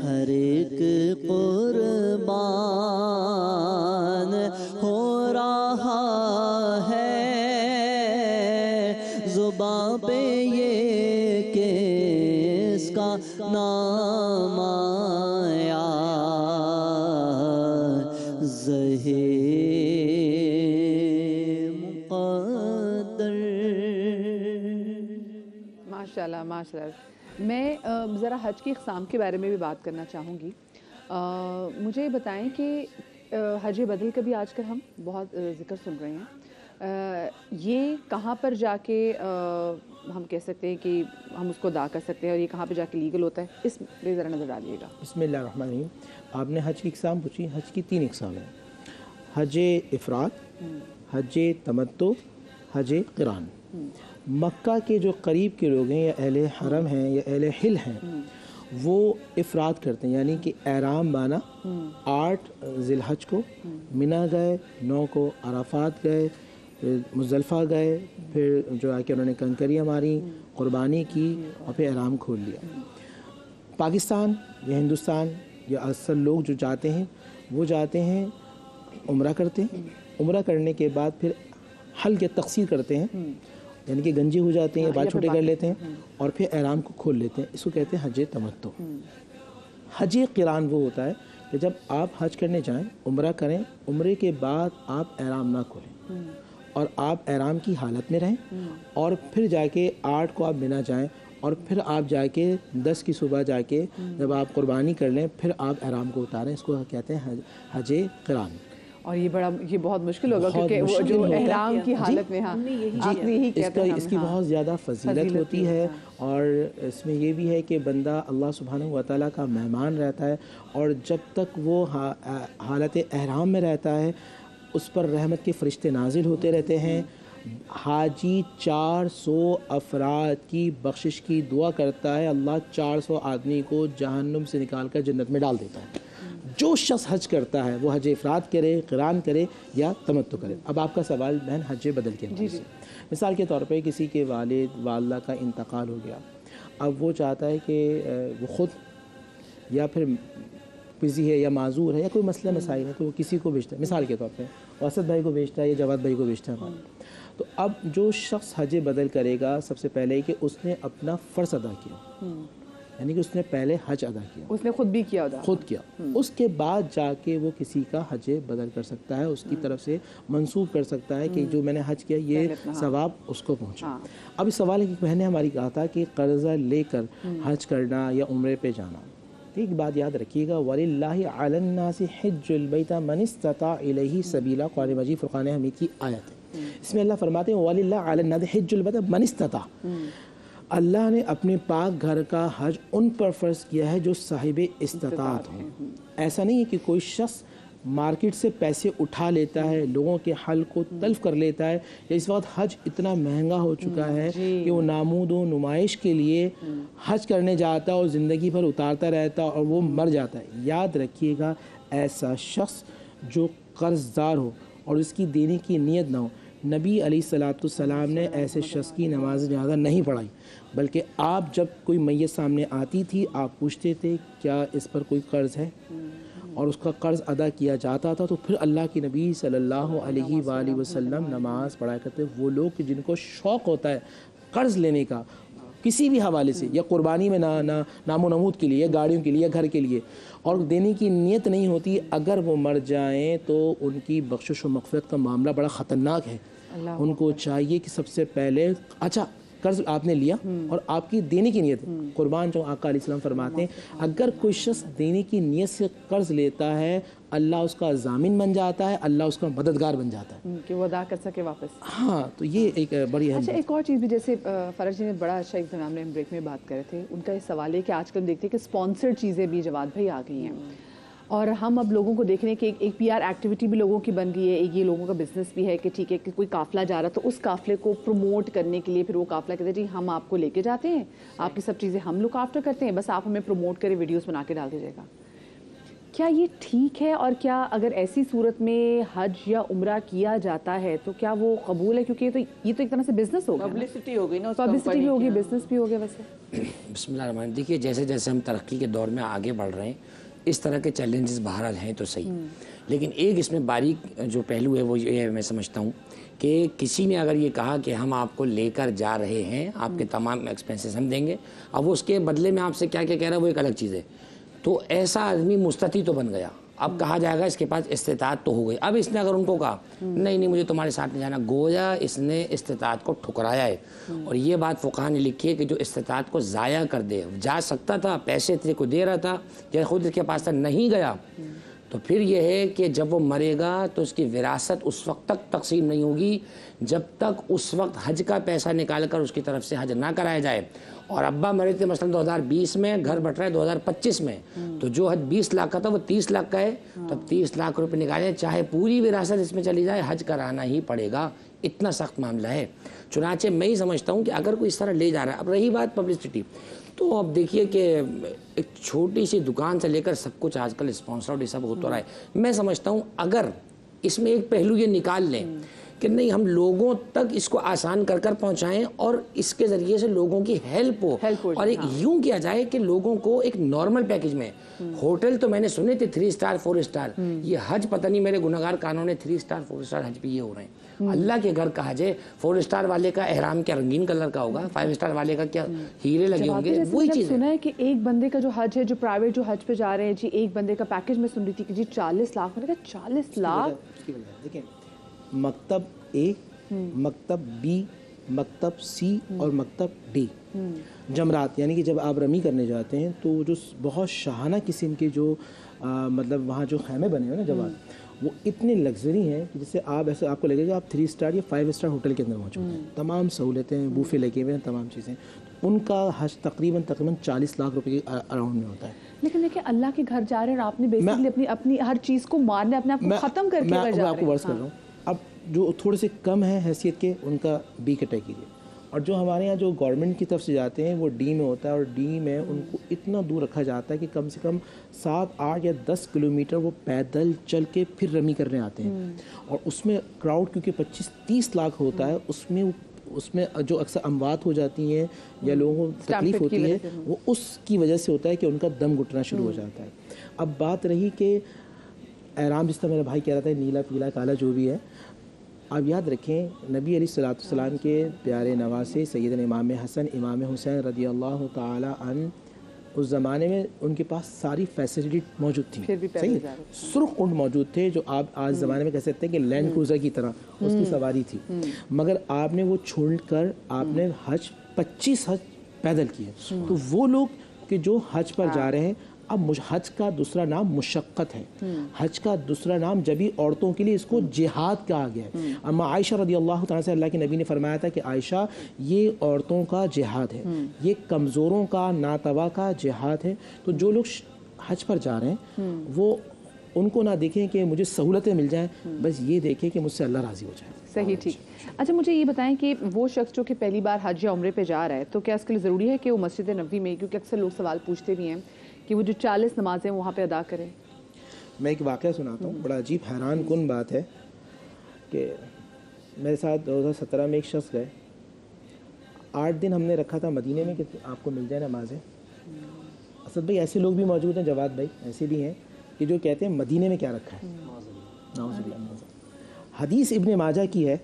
ہر ایک قربان ہو رہا ہے زباں پہ یہ کہ اس کا نام آیا زہے مقدر ماشاءاللہ ماشاءاللہ. میں ذرا حج کی اقسام کے بارے میں بھی بات کرنا چاہوں گی. مجھے بتائیں کہ حج بدل کا بھی آج کل ہم بہت ذکر سن رہے ہیں. یہ کہاں پر جا کے ہم کہہ سکتے ہیں کہ ہم اس کو ادا کر سکتے ہیں اور یہ کہاں پہ جا کے لیگل ہوتا ہے, اس پہ ذرا نظر ڈالیے گا. بسم اللہ الرحمن الرحیم. آپ نے حج کی اقسام پوچھی. حج کی 3 اقسام ہیں: حج افراد، حج تمتع، حج قران. مکہ کے جو قریب کے لوگ ہیں یا اہل حرم ہیں یا اہل حل ہیں وہ افراد کرتے ہیں, یعنی کہ احرام بانا 8 ذی الحج کو منا گئے, 9 کو عرفات گئے, پھر مزدلفہ گئے, پھر جو ہے کہ انہوں نے کنکریاں ماری, قربانی کی اور پھر احرام کھول لیا. پاکستان یا ہندوستان یا اکثر لوگ جو جاتے ہیں وہ جاتے ہیں عمرہ کرتے ہیں, عمرہ کرنے کے بعد پھر حلق یا تقصیر کرتے ہیں, یعنی کہ گنجی ہو جاتے ہیں یا بال چھوٹے کر لیتے ہیں اور پھر احرام کو کھول لیتے ہیں. اس کو کہتے ہیں حج تمتع. حج قران وہ ہوتا ہے کہ جب آپ حج کرنے جائیں, عمرہ کریں, عمرے کے بعد آپ احرام نہ کھولیں اور آپ احرام کی حالت میں رہیں اور پھر جا کے 8 کو آپ منا جائیں اور پھر آپ جا کے 10 کی صبح جا کے جب آپ قربانی کر لیں پھر آپ احرام کو اتاریں. اس کو کہتے ہیں حج قران. اور یہ بہت مشکل ہوگا کیونکہ وہ جو احرام کی حالت میں اس کی بہت زیادہ فضیلت ہوتی ہے، اور اس میں یہ بھی ہے کہ بندہ اللہ سبحانہ و تعالیٰ کا مہمان رہتا ہے، اور جب تک وہ حالت احرام میں رہتا ہے اس پر رحمت کے فرشتے نازل ہوتے رہتے ہیں. حاجی 400 افراد کی بخشش کی دعا کرتا ہے، اللہ 400 آدمی کو جہنم سے نکال کر جنت میں ڈال دیتا ہے. جو شخص حج کرتا ہے وہ حج افراد کرے، قران کرے یا تمتع کرے. اب آپ کا سوال بہن حج بدل کے حوالے سے، مثال کے طور پہ کسی کے والد والدہ کا انتقال ہو گیا، اب وہ چاہتا ہے کہ وہ خود یا پھر بزی ہے یا معذور ہے یا کوئی مسئلہ مسائل ہے تو وہ کسی کو بھیجتا ہے، مثال کے طور پہ واسط بھائی کو بھیجتا ہے یا جواد بھائی کو بھیجتا ہے. تو اب جو شخص حج بدل کرے گا سب سے پہلے کہ اس نے اپنا فرض ادا کیا، یعنی کہ اس نے پہلے حج ادا کیا، اس نے خود بھی کیا خود کیا، اس کے بعد جا کے وہ کسی کا حج بدل کر سکتا ہے، اس کی طرف سے منسوخ کر سکتا ہے کہ جو میں نے حج کیا یہ ثواب اس کو پہنچا. اب اس سوال کی بہن نے ہماری کہا تھا کہ قرضہ لے کر حج کرنا یا عمرے پہ جانا. ایک بات یاد رکھیے گا، وَلِلَّهِ عَلَى النَّاسِ حِجُّ الْبَيْتِ مَنِ اسْتَطَاعَ إِلَيْهِ سَبِيلًا، قرآن مجید فرقان حمید کی آیت ہے. اس میں اللہ فرماتے ہیں وَلِلَّهِ عَلَى النَّاسِ حِجُّ الْبَيْتِ مَنِ اسْتَطَاعَ، اللہ نے اپنے پاک گھر کا حج ان پر فرض کیا ہے جو صاحب استطاعت ہوں. ایسا نہیں ہے کہ کوئی شخص مارکیٹ سے پیسے اٹھا لیتا ہے، لوگوں کے حل کو تلف کر لیتا ہے، یا اس وقت حج اتنا مہنگا ہو چکا ہے کہ وہ نامود و نمائش کے لیے حج کرنے جاتا ہے اور زندگی بھر اتارتا رہتا ہے اور وہ مر جاتا ہے. یاد رکھیے گا ایسا شخص جو قرض دار ہو اور اس کی دینے کی نیت نہ ہو، نبی علیہ السلام نے ایسے شخص کی نماز جنازہ نہیں پڑھائی، بلکہ آپ جب کوئی میت سامنے آتی تھی آپ پوچھتے تھے کیا اس پر کوئی قرض ہے، اور اس کا قرض ادا کیا جاتا تھا تو پھر اللہ کی نبی صلی اللہ علیہ وآلہ وسلم نماز پڑھایا کرتے. وہ لوگ جن کو شوق ہوتا ہے قرض لینے کا کسی بھی حوالے سے، یا قربانی میں نام و نمود کے لیے، یا گاڑیوں کے لیے، یا گھر کے لیے، اور دینے کی نیت نہیں ہوتی، اگر وہ مر جائیں تو ان کی بخشش و مغفرت کا معاملہ بڑا خطرناک ہے. ان کو چاہیے کہ سب سے پہلے اچھا قرض آپ نے لیا اور آپ کی دینے کی نیت، قربان جو آقا علیہ السلام فرماتے ہیں اگر کوئی شخص دینے کی نیت سے قرض لیتا ہے اللہ اس کا ضامن بن جاتا ہے، اللہ اس کا مددگار بن جاتا ہے کہ وہ ادا کر سکے واپس. ہاں تو یہ ایک بڑی اہم. اچھا ایک اور چیز بھی، جیسے فرج جی نے بڑا اچھا ایک ہم نے بریک میں بات کرے تھے، ان کا یہ سوال ہے کہ آج کل دیکھتے ہیں کہ اسپانسرڈ چیزیں بھی جواد بھائی آ گئی ہیں، اور ہم اب لوگوں کو دیکھ رہے ہیں کہ ایک پی آر ایکٹیویٹی بھی لوگوں کی بن گئی ہے. ایک یہ لوگوں کا بزنس بھی ہے کہ ٹھیک ہے کہ کوئی قافلہ جا رہا تو اس قافلے کو پروموٹ کرنے کے لیے پھر وہ قافلہ کہتے ہیں جی ہم آپ کو لے کے جاتے ہیں، آپ کی سب چیزیں ہم لک آفٹر کرتے ہیں، بس آپ ہمیں پروموٹ کرے ویڈیوز بنا کے ڈال دیجیے گا. کیا یہ ٹھیک ہے، اور کیا اگر ایسی صورت میں حج یا عمرہ کیا جاتا ہے تو کیا وہ قبول ہے؟ کیونکہ یہ تو ایک طرح سے بزنس ہو گیا، پبلسٹی ہو گئی نا، پبلسٹی بھی ہوگی، بزنس بھی ہو گیا. ویسے بسم اللہ الرحمن. دیکھیے جیسے جیسے ہم ترقی کے دور میں آگے بڑھ رہے ہیں اس طرح کے چیلنجز بہرحال ہیں تو صحیح، لیکن ایک اس میں باریک جو پہلو ہے وہ یہ میں سمجھتا ہوں کہ کسی نے اگر یہ کہا کہ ہم آپ کو لے کر جا رہے ہیں، آپ کے تمام ایکسپینسز ہم دیں گے، اب وہ اس کے بدلے میں آپ سے کیا کیا کہہ رہا ہے وہ ایک الگ چیز ہے، تو ایسا آدمی مستطیع تو بن گیا. اب کہا جائے گا اس کے پاس استطاعت تو ہو گئی. اب اس نے اگر ان کو کہا نہیں مجھے تمہارے ساتھ نہیں جانا، گویا اس نے استطاعت کو ٹھکرایا ہے. اور یہ بات فقہا نے لکھی ہے کہ جو استطاعت کو ضائع کر دے، جا سکتا تھا، پیسے تیرے کو دے رہا تھا، جب خود اس کے پاس تھا نہیں گیا، تو پھر یہ ہے کہ جب وہ مرے گا تو اس کی وراثت اس وقت تک تقسیم نہیں ہوگی جب تک اس وقت حج کا پیسہ نکال کر اس کی طرف سے حج نہ کرایا جائے. اور ابا مرے تھے مثلا 2020 میں، گھر بٹ رہا ہے 2025 میں، تو جو حج 20 لاکھ کا تھا وہ 30 لاکھ کا ہے، تو اب 30 لاکھ روپے نکالے چاہے پوری وراثت اس میں چلی جائے حج کرانا ہی پڑے گا. اتنا سخت معاملہ ہے. چنانچہ میں ہی سمجھتا ہوں کہ اگر کوئی اس طرح لے جا رہا ہے. اب رہی بات پبلسٹی، تو اب دیکھیے کہ ایک چھوٹی سی دکان سے لے کر سب کچھ آج کل اسپانسرڈ یہ سب ہوتا رہا ہے. میں سمجھتا ہوں اگر اس میں ایک پہلو یہ نکال لیں کہ نہیں ہم لوگوں تک اس کو آسان کر کر پہنچائیں اور اس کے ذریعے سے لوگوں کی ہیلپ ہو، اور ایک یوں کیا جائے کہ لوگوں کو ایک نارمل پیکج میں، ہوٹل تو میں نے سنے تھے 3 اسٹار 4 اسٹار، یہ حج پتہ نہیں میرے گناہگار کانوں نے 3 اسٹار 4 اسٹار حج بھی یہ ہو رہے ہیں. اللہ کے گھر کا حج ہے، 4 اسٹار والے کا احرام کیا رنگین کلر کا ہوگا، 5 اسٹار والے کا کیا ہیرے لگے ہوں گے، وہی چیز سنا ہے کہ ایک بندے کا جو حج ہے، جو پرائیویٹ جو حج پہ جا رہے ہیں جی، ایک بندے کا پیکج میں سن رہی تھی کہ جی 40 لاکھ، میں نے کہا 40 لاکھ. دیکھیں مکتب اے، مکتب بی، مکتب سی اور مکتب ڈی، جمرات، یعنی کہ جب آپ رمی کرنے جاتے ہیں تو جو بہت شاہانہ قسم کے جو مطلب وہاں جو خیمے بنے ہوئے نا جواد، وہ اتنے لگژری ہیں کہ جیسے آپ ایسے آپ کو لگے گا آپ 3 اسٹار یا 5 اسٹار ہوٹل کے اندر موجود ہیں. تمام سہولتیں، بوفے لگے ہوئے ہیں، تمام چیزیں. ان کا حج تقریباً 40 لاکھ روپے کے اراؤنڈ میں ہوتا ہے. لیکن دیکھیں اللہ کے گھر جا رہے ہیں اور آپ نے بیسیکلی اپنی ہر چیز کو مارنے، اپنے آپ کو ختم کر کے جا رہے ہیں. میں آپ کو ورز کر رہا ہوں. اب جو تھوڑے سے کم ہیں حیثیت کے ان کا بی کیٹیگری، اور جو ہمارے یہاں جو گورنمنٹ کی طرف سے جاتے ہیں وہ ڈی میں ہوتا ہے، اور ڈی میں ان کو اتنا دور رکھا جاتا ہے کہ کم سے کم 7، 8 یا 10 کلومیٹر وہ پیدل چل کے پھر رمی کرنے آتے ہیں. اور اس میں کراؤڈ کیونکہ 25-30 لاکھ ہوتا ہے، اس میں جو اکثر اموات ہو جاتی ہیں یا لوگوں کو تکلیف ہوتی ہے وہ اس کی وجہ سے ہوتا ہے کہ ان کا دم گھٹنا شروع ہو جاتا ہے. اب بات رہی کہ احرام، جس طرح میرا بھائی کہہ رہا تھا نیلا پیلا کالا جو بھی ہے، آپ یاد رکھیں نبی علیہ الصلوۃ والسلام کے پیارے نواسے سیدنا امام حسن امام حسین رضی اللہ تعالی عنہ، اس زمانے میں ان کے پاس ساری فیسلٹی موجود تھی. صحیح، سرخ اونٹ موجود تھے جو آپ آج زمانے میں کہہ سکتے ہیں کہ لینڈ کروزر کی طرح اس کی سواری تھی. مگر آپ نے وہ چھوڑ کر آپ نے 25 حج پیدل کیے. تو وہ لوگ کہ جو حج پر جا رہے ہیں، اب حج کا دوسرا نام مشقت ہے. حج کا دوسرا نام جبھی عورتوں کے لیے اس کو جہاد کہا گیا ہے. اما عائشہ رضی اللہ تعالیٰ سے اللہ کے نبی نے فرمایا تھا کہ عائشہ یہ عورتوں کا جہاد ہے، یہ کمزوروں کا ناتوا کا جہاد ہے. تو جو لوگ حج پر جا رہے ہیں وہ ان کو نہ دیکھیں کہ مجھے سہولتیں مل جائیں، بس یہ دیکھیں کہ مجھ سے اللہ راضی ہو جائے. صحیح، ٹھیک. اچھا مجھے یہ بتائیں کہ وہ شخص جو کہ پہلی بار حج یا عمرے پہ جا رہا ہے تو کیا اس کے لیے ضروری ہے کہ وہ مسجد نبوی میں، کیونکہ اکثر لوگ سوال پوچھتے بھی ہیں کہ وہ جو 40 نمازیں وہاں پہ ادا کریں؟ میں ایک واقعہ سناتا ہوں، بڑا عجیب حیران کن بات ہے کہ میرے ساتھ 2017 میں ایک شخص گئے. 8 دن ہم نے رکھا تھا مدینے میں کہ آپ کو مل جائے نمازیں. اسد بھائی ایسے لوگ بھی موجود ہیں، جواد بھائی ایسے بھی ہیں کہ جو کہتے ہیں مدینے میں کیا رکھا ہے. حدیث ابن ماجہ کی ہے،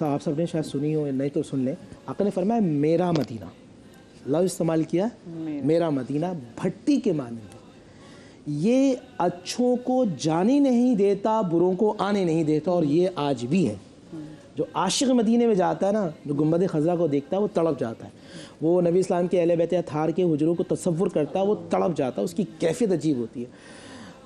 آپ سب نے شاید سنی ہو، نہیں تو سن لیں. آقا نے فرمایا میرا مدینہ، لفظ استعمال کیا میرا مدینہ، بھٹی کے مانند یہ اچھوں کو جانے نہیں دیتا، بروں کو آنے نہیں دیتا. اور یہ آج بھی ہے. جو عاشق مدینے میں جاتا ہے نا، جو گنبد خضرا کو دیکھتا ہے وہ تڑپ جاتا ہے. وہ نبی اسلام کے اہل بیت اطہار کے حجروں کو تصور کرتا ہے، وہ تڑپ جاتا ہے. اس کی کیفیت عجیب ہوتی ہے.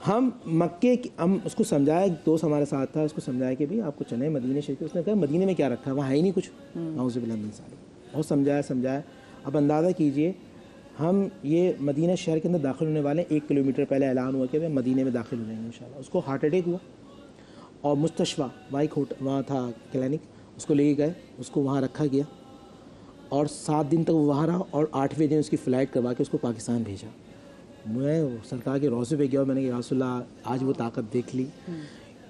ہم مکے ہم اس کو سمجھایا، ایک دوست ہمارے ساتھ تھا، اس کو سمجھایا کہ بھئی آپ کو چلیں مدینے شریف. اس نے کہا مدینے میں کیا رکھا ہے، وہاں ہے ہی نہیں کچھ. نعوذ باللہ من ذالک. بہت سمجھایا. اب اندازہ کیجئے ہم یہ مدینہ شہر کے اندر داخل ہونے والے ہیں، 1 کلومیٹر پہلے اعلان ہوا کہ مدینے میں داخل ہو جائیں گے انشاءاللہ. اس کو ہارٹ اٹیک ہوا اور مستشفیٰ وہاں تھا کلینک، اس کو لے کے گئے، اس کو وہاں رکھا گیا اور 7 دن تک وہ وہاں رہا اور 8ویں دن اس کی فلائٹ کروا کے اس کو پاکستان بھیجا. میں سرکار کے روضے پہ گیا اور میں نے کہا یا رسول اللہ آج وہ طاقت دیکھ لی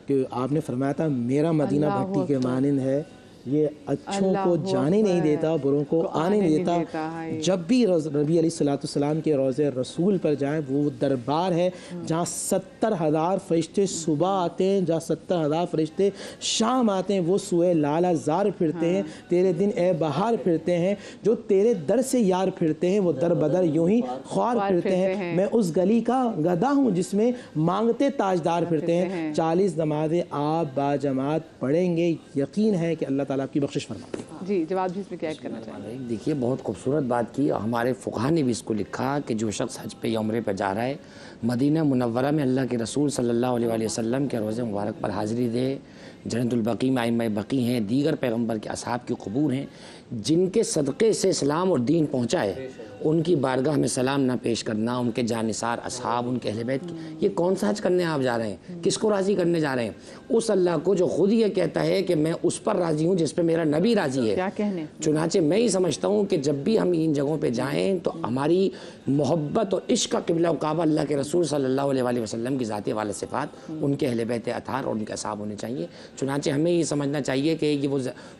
کہ آپ نے فرمایا تھا میرا مدینہ بھٹی کے مانند ہے، یہ اچھوں کو جانے نہیں دیتا، بروں کو آنے نہیں دیتا. جب بھی نبی علیہ الصلوۃ والسلام کے روضے رسول پر جائیں، وہ دربار ہے جہاں 70,000 فرشتے صبح آتے ہیں، جہاں 70,000 فرشتے شام آتے ہیں. وہ سوئے لالا زار پھرتے ہیں، تیرے دن اے بہار پھرتے ہیں. جو تیرے در سے یار پھرتے ہیں وہ در بدر یوں ہی خوار پھرتے ہیں. میں اس گلی کا گدا ہوں جس میں مانگتے تاجدار پھرتے ہیں. 40 نمازیں آپ باجماعت پڑھیں گے، یقین ہے کہ اللہ تعالیٰ آپ کی بخشش فرمائے گا. جی جواب جی اس میں کیا ایڈ کرنا چاہیں گے؟ دیکھیے بہت خوبصورت بات کی. ہمارے فقہا نے بھی اس کو لکھا کہ جو شخص حج پہ یا عمرے پہ جا رہا ہے، مدینہ منورہ میں اللہ کے رسول صلی اللہ علیہ وسلم کے روضہ مبارک پر حاضری دے. جنت البقیع میں ائمہ بقیع ہیں، دیگر پیغمبر کے اصحاب کی قبور ہیں، جن کے صدقے سے اسلام اور دین پہنچا ہے. ان کی بارگاہ میں سلام نہ پیش کرنا، ان کے جانثار اصحاب، ان کے اہل بیت کی، یہ کون سا حج کرنے آپ جا رہے ہیں؟ کس کو راضی کرنے جا رہے ہیں؟ اس اللہ کو جو خود یہ کہتا ہے کہ میں اس پر راضی ہوں جس پہ میرا نبی راضی ہے. کیا کہنے؟ چنانچہ میں ہی سمجھتا ہوں کہ جب بھی ہم ان جگہوں پہ جائیں تو ہماری محبت اور عشق کا قبلہ و کعبہ اللہ کے رسول صلی اللہ علیہ وسلم کی ذاتی والا صفات، ان کے اہل بیت اطہار اور ان کے اصحاب ہونے چاہیے. چنانچہ ہمیں یہ سمجھنا چاہیے کہ یہ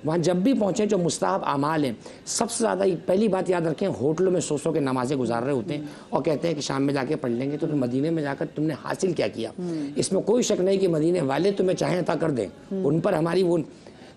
وہاں جب بھی پہنچیں جو مستحب اعمال ہیں، سب سے زیادہ پہلی بات یاد رکھیں، ہوٹلوں میں سو کے نمازیں گزار رہے ہوتے ہیں اور کہتے ہیں کہ شام میں جا کے پڑھ لیں گے. تو مدینے میں جا کر تم نے حاصل کیا کیا؟ اس میں کوئی شک نہیں کہ مدینے والے تمہیں چاہیں عطا کر دیں، ان پر ہماری وہ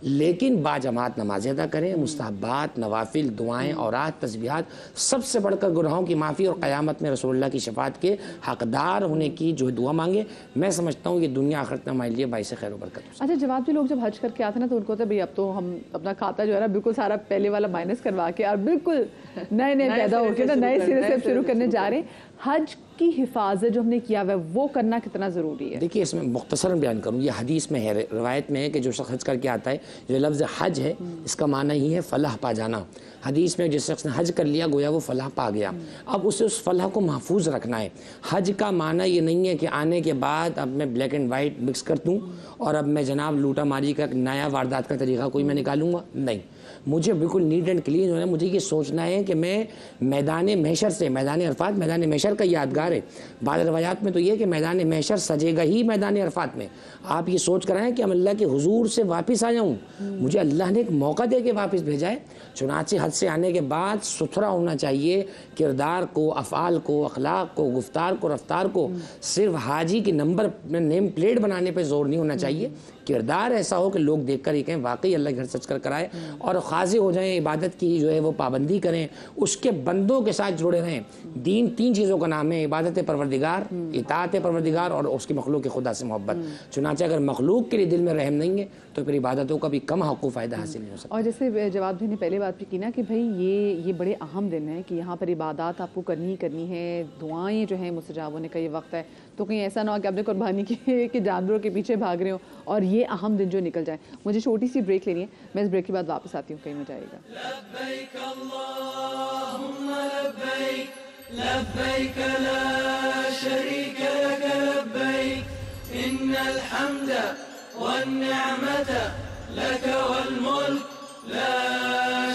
لیکن باجماعت نماز ادا کریں، مستحبات، نوافل، دعائیں، اورات، تسبیحات، سب سے بڑھ کر گناہوں کی معافی اور قیامت میں رسول اللہ کی شفاعت کے حقدار ہونے کی جو دعا مانگے. میں سمجھتا ہوں یہ دنیا آخرت میں ہمارے لیے باعث خیر و برکت ہے. اچھا جواد بھی لوگ جب حج کر کے آتے ہیں نا تو ان کو ہوتا ہے بھائی اب تو ہم اپنا کھاتا جو ہے نا بالکل سارا پہلے والا مائنس کروا کے اور بالکل نئے پیدا ہو کے نا نئے سرے سے شروع کرنے جا رہے ہیں. حج کی حفاظت جو ہم نے کیا ہوا ہے وہ کرنا کتنا ضروری ہے؟ دیکھیے اس میں مختصراً بیان کروں. یہ حدیث میں ہے، روایت میں ہے کہ جو شخص حج کر کے آتا ہے، جو لفظ حج ہے اس کا معنی ہی ہے فلاح پا جانا. حدیث میں جس شخص نے حج کر لیا گویا وہ فلاح پا گیا. اب اسے اس فلاح کو محفوظ رکھنا ہے. حج کا معنی یہ نہیں ہے کہ آنے کے بعد اب میں بلیک اینڈ وائٹ مکس کر دوں اور اب میں جناب لوٹا ماری کا نیا واردات کا طریقہ کوئی میں نکالوں گا. نہیں، مجھے بالکل نیٹ اینڈ کلین جو ہے مجھے یہ سوچنا ہے کہ میں میدان محشر سے، میدان عرفات میدان محشر کا یادگار ہے. بعض روایات میں تو یہ کہ میدان محشر سجے گا ہی میدان عرفات میں. آپ یہ سوچ کر آئیں کہ ہم اللہ کے حضور سے واپس آ جاؤں. مجھے اللہ نے ایک موقع دے کے واپس بھیجا ہے. چنانچہ حج سے آنے کے بعد ستھرا ہونا چاہیے کردار کو، افعال کو، اخلاق کو، گفتار کو، رفتار کو. صرف حاجی کی نمبر نیم پلیٹ بنانے پہ زور نہیں ہونا چاہیے. کردار ایسا ہو کہ لوگ دیکھ کر ہی کہیں واقعی اللہ کے گھر سچ کر کرائے اور خاضع ہو جائیں. عبادت کی جو ہے وہ پابندی کریں، اس کے بندوں کے ساتھ جڑے رہیں. دین 3 چیزوں کا نام ہے: عبادت پروردگار، اطاعت پروردگار اور اس کی مخلوق خدا سے محبت. چنانچہ اگر مخلوق کے لیے دل میں رحم نہیں ہے تو پھر عبادتوں کا بھی کم حق و فائدہ حاصل نہیں ہو سکتا. اور جیسے جواد بھائی نے پہلے بات بھی کی نا کہ بھائی یہ بڑے اہم دن ہیں کہ یہاں پر عبادات آپ کو کرنی ہے، دعائیں جو ہیں مستجاب ہونے کا یہ وقت ہے. تو کہیں ایسا نہ ہو کہ آپ نے قربانی کی کہ جانوروں کے پیچھے بھاگ رہے ہو اور یہ اہم دن جو نکل جائے. مجھے چھوٹی سی بریک لینی ہے، میں اس بریک کے بعد واپس آتی ہوں. کہیں میں جائے گا. لبیک اللہم لبیک لبیک لا شریک لک لبیک ان الحمد والنعمت لک والملک لا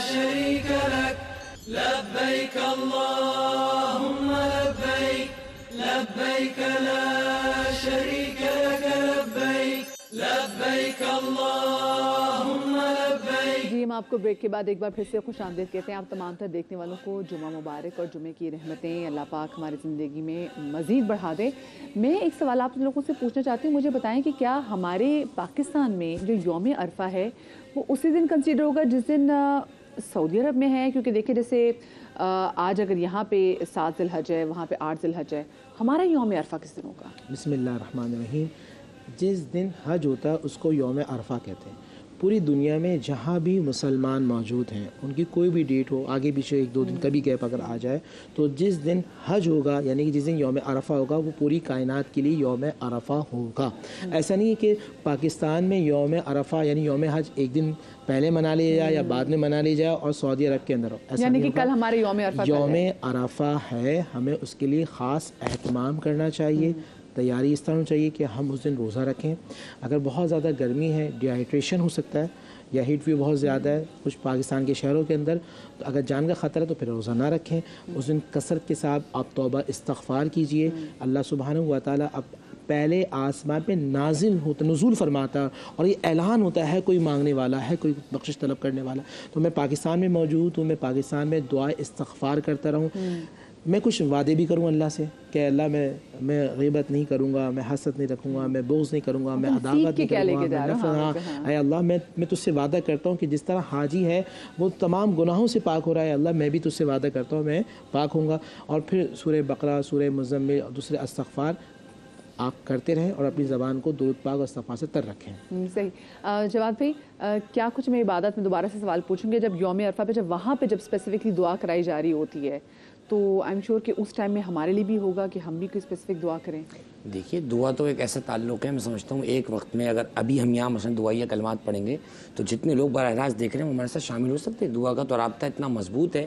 شریک لک لبیک اللہم لبیک لبیک لا شریک لک لبیک لبیک اللہم لبیک. جی ہم آپ کو بریک کے بعد ایک بار پھر سے خوش آمدید کہتے ہیں. آپ تمام تر دیکھنے والوں کو جمعہ مبارک اور جمعے کی رحمتیں اللہ پاک ہماری زندگی میں مزید بڑھا دے. میں ایک سوال آپ لوگوں سے پوچھنا چاہتی ہوں. مجھے بتائیں کہ کیا ہمارے پاکستان میں جو یوم عرفہ ہے وہ اسی دن کنسیڈر ہوگا جس دن سعودی عرب میں ہے؟ کیونکہ دیکھیں جیسے آج اگر یہاں پہ 7 ذی الحج ہے، وہاں پہ 8 ذی الحج ہے، ہمارا یوم عرفہ کس دن ہوگا؟ بسم اللہ الرحمن الرحیم. جس دن حج ہوتا ہے اس کو یوم عرفہ کہتے ہیں. پوری دنیا میں جہاں بھی مسلمان موجود ہیں ان کی کوئی بھی ڈیٹ ہو، آگے پیچھے 1-2 دن کبھی گیپ اگر آ جائے، تو جس دن حج ہوگا یعنی کہ جس دن یوم عرفہ ہوگا وہ پوری کائنات کے لیے یوم عرفہ ہوگا. ایسا نہیں ہے کہ پاکستان میں یوم عرفہ یعنی یوم حج ایک دن پہلے منا لیا جائے یا بعد میں منا لی جائے اور سعودی عرب کے اندر ہو. یعنی کہ کل ہمارے یوم عرفہ یوم عرفہ ہے، ہمیں اس کے لیے خاص اہتمام کرنا چاہیے. تیاری اس طرح ہونی چاہیے کہ ہم اس دن روزہ رکھیں. اگر بہت زیادہ گرمی ہے، ڈی ہائیڈریشن ہو سکتا ہے یا ہیٹ ویو بہت زیادہ ہے کچھ پاکستان کے شہروں کے اندر، تو اگر جان کا خطرہ ہے تو پھر روزہ نہ رکھیں. اس دن کثرت کے ساتھ آپ توبہ استغفار کیجئے. اللہ سبحانہ و تعالیٰ اب پہلے آسمان پہ نازل ہوتا، نزول فرماتا اور یہ اعلان ہوتا ہے کوئی مانگنے والا ہے، کوئی بخشش طلب کرنے والا. تو میں پاکستان میں موجود ہوں، میں پاکستان میں دعا استغفار کرتا رہوں. میں کچھ وعدے بھی کروں اللہ سے کہ اللہ میں غیبت نہیں کروں گا، میں حسد نہیں رکھوں گا، میں بغض نہیں کروں گا، میں عداوت نہیں کروں گا. اے اللہ میں تجھ سے وعدہ کرتا ہوں کہ جس طرح حاجی ہے وہ تمام گناہوں سے پاک ہو رہا ہے، اللہ میں بھی تجھ سے وعدہ کرتا ہوں میں پاک ہوں گا. اور پھر سورہ بقرہ، سورہ مزمل اور دوسرے استغفار آپ کرتے رہیں اور اپنی زبان کو درود پاک اور استغفار سے تر رکھیں. صحیح. جواد بھائی کیا کچھ میں عبادت میں دوبارہ سے سوال پوچھوں گی، جب یوم عرفہ پہ جب وہاں پہ جب اسپیسیفکلی دعا کرائی جا رہی ہوتی ہے تو آئی ایم شیور کہ اس ٹائم میں ہمارے لیے بھی ہوگا کہ ہم بھی کوئی اسپیسیفک دعا کریں؟ دیکھیے دعا تو ایک ایسا تعلق ہے، میں سمجھتا ہوں ایک وقت میں اگر ابھی ہم یہاں مثلا دعائیہ کلمات پڑھیں گے تو جتنے لوگ براہ راست دیکھ رہے ہیں وہ ہمارے ساتھ شامل ہو سکتے ہیں. دعا کا تو رابطہ اتنا مضبوط ہے.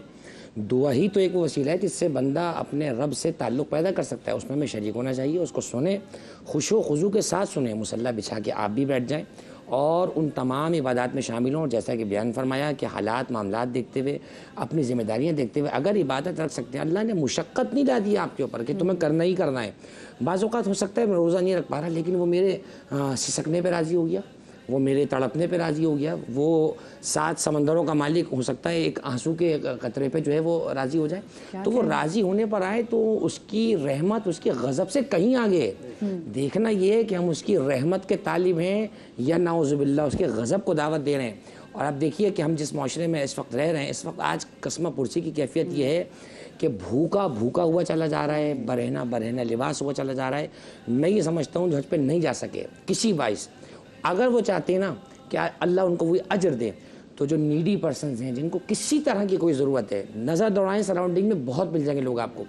دعا ہی تو ایک وسیلہ ہے جس سے بندہ اپنے رب سے تعلق پیدا کر سکتا ہے. اس میں ہمیں شریک ہونا چاہیے، اس کو سنیں، خوش و خضوع کے ساتھ سنیں. مصلی بچھا کے آپ بھی بیٹھ جائیں اور ان تمام عبادات میں شامل ہوں. جیسا کہ بیان فرمایا کہ حالات معاملات دیکھتے ہوئے، اپنی ذمہ داریاں دیکھتے ہوئے اگر عبادت رکھ سکتے ہیں. اللہ نے مشقت نہیں ڈالی آپ کے اوپر کہ تمہیں کرنا ہی کرنا ہے. بعض اوقات ہو سکتا ہے میں روزہ نہیں رکھ پا رہا لیکن وہ میرے سسکنے پہ راضی ہو گیا، وہ میرے تڑپنے پہ راضی ہو گیا، وہ 7 سمندروں کا مالک ہو سکتا ہے ایک آنسو کے قطرے پہ جو ہے وہ راضی ہو جائے، تو وہ راضی ہونے پر آئے تو اس کی رحمت اس کے غضب سے کہیں آگے ہے۔ دیکھنا یہ ہے کہ ہم اس کی رحمت کے طالب ہیں یا نعوذ باللہ اس کے غضب کو دعوت دے رہے ہیں۔ اور اب دیکھیے کہ ہم جس معاشرے میں اس وقت رہ رہے ہیں، اس وقت آج قسمہ پرسی کی کیفیت یہ ہے کہ بھوکا بھوکا ہوا چلا جا رہا ہے، برہنہ برہنہ لباس ہوا چلا جا رہا ہے۔ میں یہ سمجھتا ہوں جو حج پہ نہیں جا سکے کسی باعث، اگر وہ چاہتے ہیں نا کہ اللہ ان کو وہی اجر دے، تو جو نیڈی پرسنز ہیں جن کو کسی طرح کی کوئی ضرورت ہے، نظر دوڑائیں سراؤنڈنگ میں بہت مل جائیں گے لوگ آپ کو،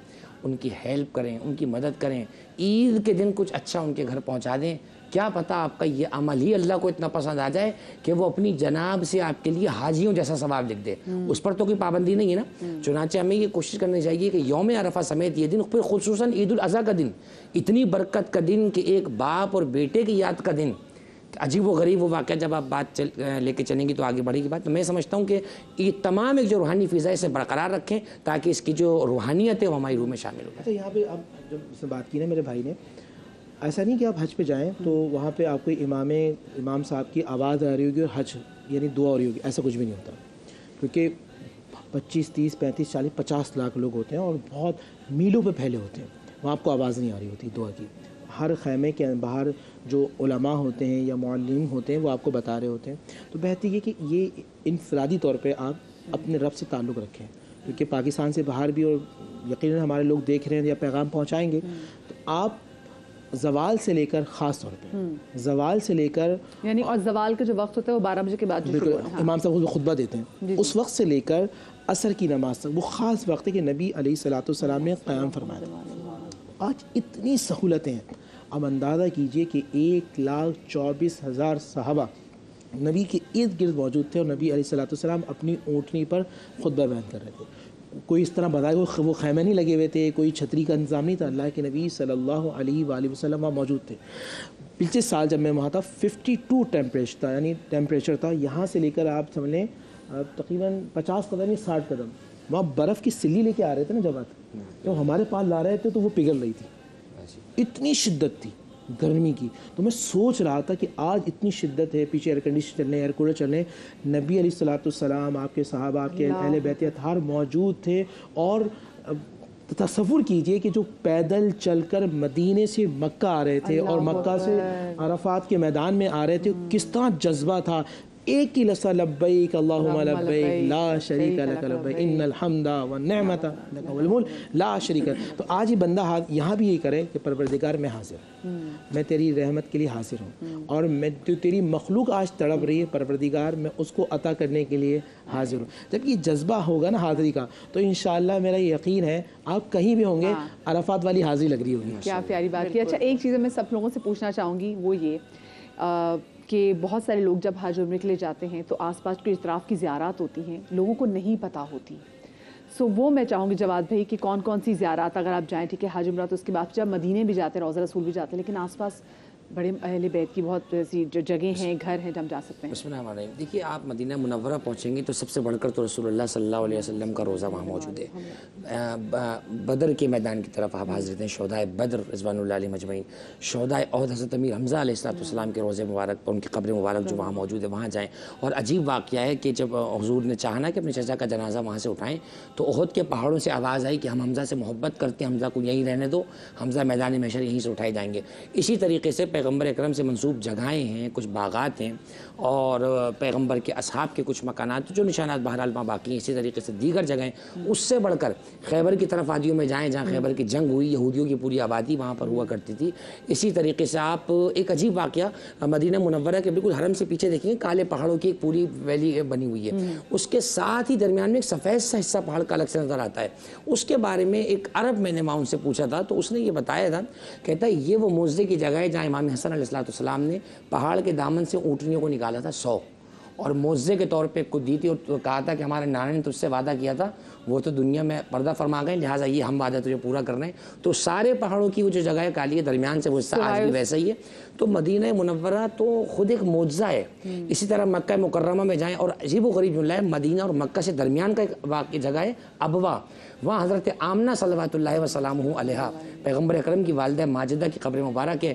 ان کی ہیلپ کریں، ان کی مدد کریں، عید کے دن کچھ اچھا ان کے گھر پہنچا دیں۔ کیا پتہ آپ کا یہ عمل ہی اللہ کو اتنا پسند آ جائے کہ وہ اپنی جناب سے آپ کے لیے حاجیوں جیسا ثواب لکھ دے۔ اس پر تو کوئی پابندی نہیں ہے نا، چنانچہ ہمیں یہ کوشش کرنی چاہیے کہ یوم عرفہ سمیت یہ دن، پھر خصوصاً عید الاضحیٰ کا دن، اتنی برکت کا دن کہ ایک باپ اور بیٹے کی یاد کا دن، عجیب و غریب وہ واقعہ جب آپ بات لے کے چلیں گی تو آگے بڑھے گی بات۔ تو میں سمجھتا ہوں کہ یہ تمام ایک جو روحانی فضا ہے اسے برقرار رکھیں تاکہ اس کی جو روحانیت ہے وہ ہماری روح میں شامل ہو۔ اچھا، یہاں پہ اب جب اس نے بات کی نا میرے بھائی نے، ایسا نہیں کہ آپ حج پہ جائیں تو وہاں پہ آپ کو امام صاحب کی آواز آ رہی ہوگی اور حج یعنی دعا ہو رہی ہوگی، ایسا کچھ بھی نہیں ہوتا، کیونکہ 25 30 35 40 50 لاکھ لوگ ہوتے ہیں اور بہت میلوں پہ پھیلے ہوتے ہیں، وہاں آپ کو آواز نہیں آ رہی ہوتی دعا کی۔ ہر خیمے کے باہر جو علماء ہوتے ہیں یا معلم ہوتے ہیں وہ آپ کو بتا رہے ہوتے ہیں۔ تو بہتر یہ کہ یہ انفرادی طور پہ آپ اپنے رب سے تعلق رکھیں، کیونکہ پاکستان سے باہر بھی اور یقیناً ہمارے لوگ دیکھ رہے ہیں یا پیغام پہنچائیں گے، تو آپ زوال سے لے کر، خاص طور پہ زوال سے لے کر، یعنی اور زوال کا جو وقت ہوتا ہے وہ 12 بجے کے بعد جو شروع ہوتا ہے، امام صاحب خطبہ دیتے ہیں، اس وقت سے لے کر عصر کی نماز تک وہ خاص وقت ہے کہ نبی علیہ الصلوۃ والسلام نے قیام فرمایا تھا۔ آج اتنی سہولتیں ہیں، اب اندازہ کیجئے کہ 1,24,000 صحابہ نبی کے ارد گرد موجود تھے اور نبی علیہ الصلوۃ والسلام اپنی اونٹنی پر خطبہ بیان کر رہے تھے۔ کوئی اس طرح بتائے وہ خیمے نہیں لگے ہوئے تھے، کوئی چھتری کا انتظام نہیں تھا، اللہ کے نبی صلی اللہ علیہ وآلہ وسلم وہاں موجود تھے۔ پچھلے سال جب میں وہاں تھا 52 ٹیمپریچر تھا، یعنی ٹیمپریچر تھا، یہاں سے لے کر آپ سمجھ لیں تقریباً 50 قدم یا 60 قدم، وہاں برف کی سلی لے کے آ رہے تھے نا جب آپ، تو ہمارے پاس لا رہے تھے تو وہ پگھل رہی تھی، اتنی شدت تھی گرمی کی۔ تو میں سوچ رہا تھا کہ آج اتنی شدت ہے، پیچھے ایئر کنڈیشن چل رہے ہیں، ایئر کولر چل رہے ہیں، نبی علیہ الصلوۃ والسلام، آپ کے صحابہ، آپ کے اہل بیت اطہار موجود تھے، اور تصور کیجئے کہ جو پیدل چل کر مدینے سے مکہ آ رہے تھے اور مکہ سے عرفات کے میدان میں آ رہے تھے، کس طرح جذبہ تھا، ایک ہی لفظ لبیک اللہم لبیک لا شریک لک لبیک ان الحمد والنعمت لک والملک لا شریک لک۔ تو آج یہ بندہ یہاں بھی یہ کرے کہ پروردگار میں حاضر ہوں، میں تیری رحمت کے لیے حاضر ہوں، اور میں جو تیری مخلوق آج تڑپ رہی ہے پروردگار میں اس کو عطا کرنے کے لیے حاضر ہوں۔ جب یہ جذبہ ہوگا نا حاضری کا تو انشاءاللہ میرا یقین ہے آپ کہیں بھی ہوں گے عرفات والی حاضری لگ رہی ہوگی۔ کیا پیاری بات کی۔ اچھا، ایک چیز میں سب لوگوں سے پوچھنا چاہوں گی وہ یہ کہ بہت سارے لوگ جب حج عمرے کے لیے جاتے ہیں تو آس پاس کوئی اطراف کی زیارات ہوتی ہیں، لوگوں کو نہیں پتہ ہوتی، وہ میں چاہوں گی جواد بھائی کہ کون کون سی زیارات اگر آپ جائیں، ٹھیک ہے حج عمرہ تو اس کے بعد جب مدینے بھی جاتے ہیں، روضہ رسول بھی جاتے ہیں، لیکن آس پاس بڑے اہل بیت کی بہت ایسی جو جگہیں ہیں، گھر ہیں جہاں ہم جا سکتے ہیں۔ بسم اللہ الرحمن الرحیم۔ دیکھیے آپ مدینہ منورہ پہنچیں گے تو سب سے بڑھ کر تو رسول اللہ صلی اللہ علیہ وسلم کا روزہ وہاں موجود ہے۔ بدر کے میدان کی طرف آپ حاضر ہیں، شہدائے بدر رضوان اللہ علیہ مجمعین، شہدائے احد حضرت امیر حمزہ علیہ السلام کے روزے مبارک، ان کی قبر مبارک جو وہاں موجود ہے وہاں جائیں۔ اور عجیب واقعہ ہے کہ جب حضور نے چاہنا کہ اپنے چچا کا جنازہ وہاں سے اٹھائیں تو احد کے پہاڑوں سے آواز آئی کہ ہم حمزہ سے محبت کرتے ہیں، حمزہ کو یہیں رہنے دو، حمزہ میدان محشر یہیں سے اٹھائے جائیں گے۔ اسی طریقے سے پیغمبر اکرم سے منسوب جگہیں ہیں، کچھ باغات ہیں، اور پیغمبر کے اصحاب کے کچھ مکانات جو نشانات بہرحال وہاں باقی ہیں، اسی طریقے سے دیگر جگہیں۔ اس سے بڑھ کر خیبر کی طرف وادیوں میں جائیں جہاں خیبر کی جنگ ہوئی، یہودیوں کی پوری آبادی وہاں پر ہوا کرتی تھی۔ اسی طریقے سے آپ ایک عجیب واقعہ مدینہ منورہ کے بالکل حرم سے پیچھے دیکھیں گے، کالے پہاڑوں کی ایک پوری ویلی بنی ہوئی ہے، اس کے ساتھ ہی درمیان میں ایک سفید سا حصہ پہاڑ کا الگ سے نظر آتا ہے۔ اس کے بارے میں ایک عرب میں نے وہاں ان سے پوچھا تھا تو اس نے یہ بتایا تھا، کہتا ہے یہ وہ موزے کی جگہ ہے جہاں امام حسن علیہ السلام نے پہاڑ کے دامن سے اونٹنیوں کو نکالا تھا 100، اور موزے کے طور پہ کو دی تھی، اور کہا تھا کہ ہمارے نانا نے تجھ سے وعدہ کیا تھا، وہ تو دنیا میں پردہ فرما گئے، لہٰذا یہ ہم وعدہ تجھے پورا کر رہے ہیں۔ تو سارے پہاڑوں کی وہ جو جگہ ہے کالی ہے، درمیان سے وہ حصہ آج بھی ویسا ہی ہے۔ تو مدینہ منورہ تو خود ایک معجزہ ہے۔ اسی طرح مکہ مکرمہ میں جائیں، اور عجیب و غریب جملہ ہے، مدینہ اور مکہ سے درمیان کا ایک واقعی جگہ ہے ابوا، وہاں حضرت آمنہ صلوات اللہ وسلامہ علیہا پیغمبر اکرم کی والدہ ماجدہ کی قبر مبارک ہے۔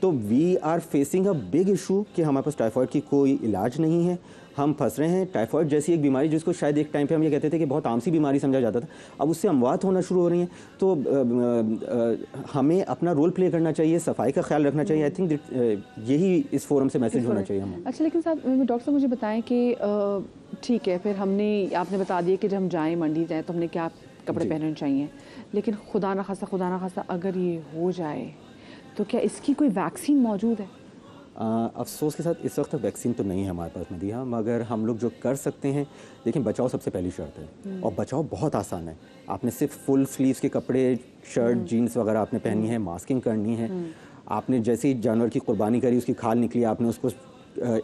تو we are facing a big issue کہ ہمارے پاس ٹائیفائڈ کی کوئی علاج نہیں ہے, ہم پھنس رہے ہیں. ٹائیفائڈ جیسی ایک بیماری جس کو شاید ایک ٹائم پہ ہم یہ کہتے تھے کہ بہت عام سی بیماری سمجھا جاتا تھا, اب اس سے اموات ہونا شروع ہو رہی ہیں. تو ہمیں اپنا رول پلے کرنا چاہیے, صفائی کا خیال رکھنا چاہیے. آئی تھنک یہی اس فورم سے میسج ہونا چاہیے ہمیں. اچھا لیکن صاحب ڈاکٹر صاحب مجھے بتائیں کہ ٹھیک ہے پھر ہم نے آپ نے بتا دیا کہ جب ہم جائیں منڈی جائیں تو ہم نے کیا کپڑے پہننے چاہیے, لیکن خدا نہ خاصہ اگر یہ ہو جائے تو کیا اس کی کوئی ویکسین موجود ہے؟ افسوس کے ساتھ اس وقت ویکسین تو نہیں ہے ہمارے پاس مدیحہ, مگر ہم لوگ جو کر سکتے ہیں, لیکن بچاؤ سب سے پہلی شرط ہے, اور بچاؤ بہت آسان ہے. آپ نے صرف فل سلیوز کے کپڑے, شرٹ, جینس وغیرہ آپ نے پہننی ہے, ماسکنگ کرنی ہے. آپ نے جیسے ہی جانور کی قربانی کری, اس کی کھال نکلی, آپ نے اس کو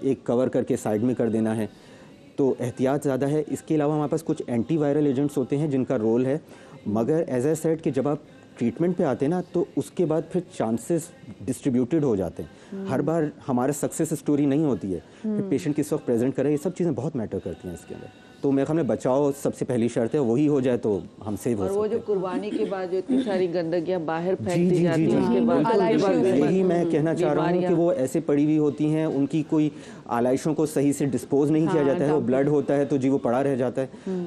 ایک کور کر کے سائڈ میں کر دینا ہے. تو احتیاط زیادہ ہے. اس کے علاوہ ہمارے پاس کچھ اینٹی وائرل ایجنٹس ہوتے ہیں جن کا رول ہے, مگر ایز اے سیٹ کہ جب آپ ٹریٹمنٹ پہ آتے ہیں نا تو اس کے بعد پھر چانسز ڈسٹریبیوٹیڈ ہو جاتے ہیں. ہر بار ہمارا سکسیس اسٹوری نہیں ہوتی ہے, پھر پیشنٹ کس وقت پریزنٹ کرے, یہ سب چیزیں بہت میٹر کرتی ہیں اس کے اندر. تو میرے خیال میں بچاؤ سب سے پہلی شرط ہے, وہی ہو جائے تو ہم سیو ہو سکتے ہیں. اور وہ جو قربانی کے بعد جو اتنی ساری گندگیاں باہر پھینک دی جاتی ہیں, اس کے بعد یہی میں کہنا چاہ رہا ہوں کہ وہ ایسے پڑی ہوئی ہوتی ہیں, ان کی کوئی آلائشوں کو صحیح سے ڈسپوز نہیں کیا جاتا ہے, وہ بلڈ ہوتا ہے تو جی وہ پڑا رہ جاتا ہے,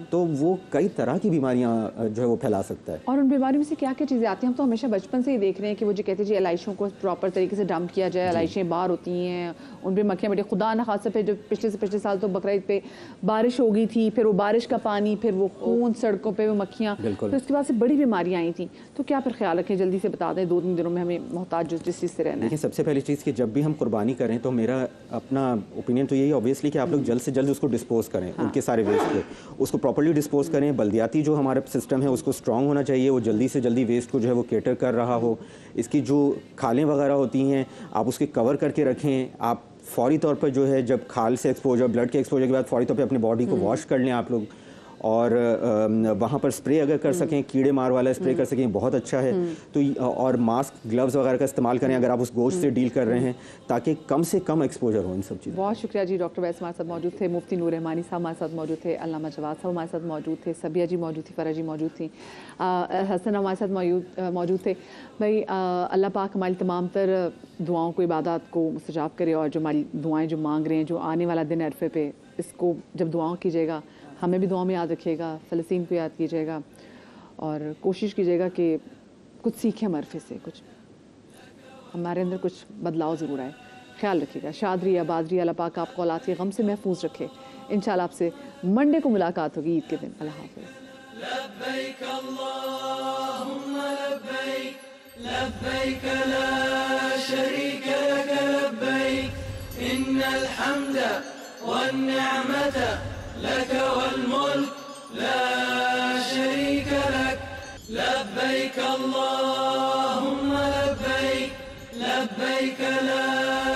تو وہ کئی طرح کی بیماریاں جو ہے وہ پھیلا سکتا ہے. اور ان بیماریوں میں سے کیا کیا چیزیں آتی ہیں؟ ہم تو ہمیشہ بچپن سے ہی دیکھ رہے ہیں کہ وہ جو کہتے ہیں جی علائشوں کو پراپر طریقے سے ڈمپ کیا جائے, علائشیں باہر ہوتی ہیں, ان پہ مکھیاں بیٹھی. خدا نہ خاصہ پہ جو پچھلے سے پچھلے سال تو بقرعید پہ بارش ہو گئی تھی, پھر وہ بارش کا پانی, پھر وہ خون سڑکوں پہ, وہ مکھیاں, پھر اس کے بعد سے بڑی بیماریاں آئی تھیں. تو کیا پھر خیال رکھیں, جلدی سے بتا دیں, 2-3 دنوں میں ہمیں محتاج جس چیز سے رہنا ہے. دیکھیں سب سے پہلی چیز کہ جب بھی ہم قربانی کریں تو میرا اپنا اوپینین تو یہی اوبیسلی کہ آپ لوگ جلد سے جلد اس کو ڈسپوز کریں, ان کے سارے ویسٹ کو, اس کو پراپرلی ڈسپوز کریں. بلدیاتی جو ہمارا سسٹم ہے اس کو اسٹرانگ ہونا چاہیے, وہ جلدی سے جلدی ویسٹ کو جو ہے وہ کیٹر کر رہا ہو. اس کی جو کھالیں وغیرہ ہوتی ہیں آپ اس کے کور کر کے رکھیں. آپ فوری طور پر جو ہے جب کھال سے ایکسپوجر, بلڈ کے ایکسپوجر کے بعد فوری طور پہ اپنے باڈی کو واش کر لیں آپ لوگ, اور وہاں پر اسپرے اگر کر سکیں, کیڑے مار والا اسپرے کر سکیں, بہت اچھا ہے. تو اور ماسک, گلوز وغیرہ کا استعمال کریں اگر آپ اس گوشت سے ڈیل کر رہے ہیں, تاکہ کم سے کم ایکسپوجر ہو ان سب چیزوں. بہت شکریہ جی. ڈاکٹر ویس ہمارے ساتھ موجود تھے, مفتی نور رحمانی صاحب ہمارے ساتھ موجود تھے, علامہ جواد صاحب ہمارے ساتھ موجود تھے, سبیہ جی موجود تھی, فرح جی موجود تھیں, حسن ہمارے ساتھ موجود تھے. بھائی اللہ پاک ہماری تمام تر دعاؤں کو, عبادات کو مستجاب کرے, اور جو ہماری دعائیں جو مانگ رہے ہیں, جو آنے والا دن عرفے پہ, اس کو جب دعاؤں کیجیے گا, ہمیں بھی دعاؤں میں یاد رکھیے گا, فلسطین کو یاد کیجیے گا, اور کوشش کیجیے گا کہ کچھ سیکھیں عرفے سے, کچھ ہمارے اندر کچھ بدلاؤ ضرور آئے. خیال رکھیے گا. شاد رہیے, آباد رہیے. اللہ پاک آپ کو اولاد کے غم سے محفوظ رکھے. انشاءاللہ آپ سے منڈے کو ملاقات ہوگی, عید کے دن. اللہ حافظ. لبيك اللهم لبيك لبيك لا شريك لك لبيك إن الحمد والنعمة لك والملك لا شريك لك لبيك اللهم لبيك لبيك لا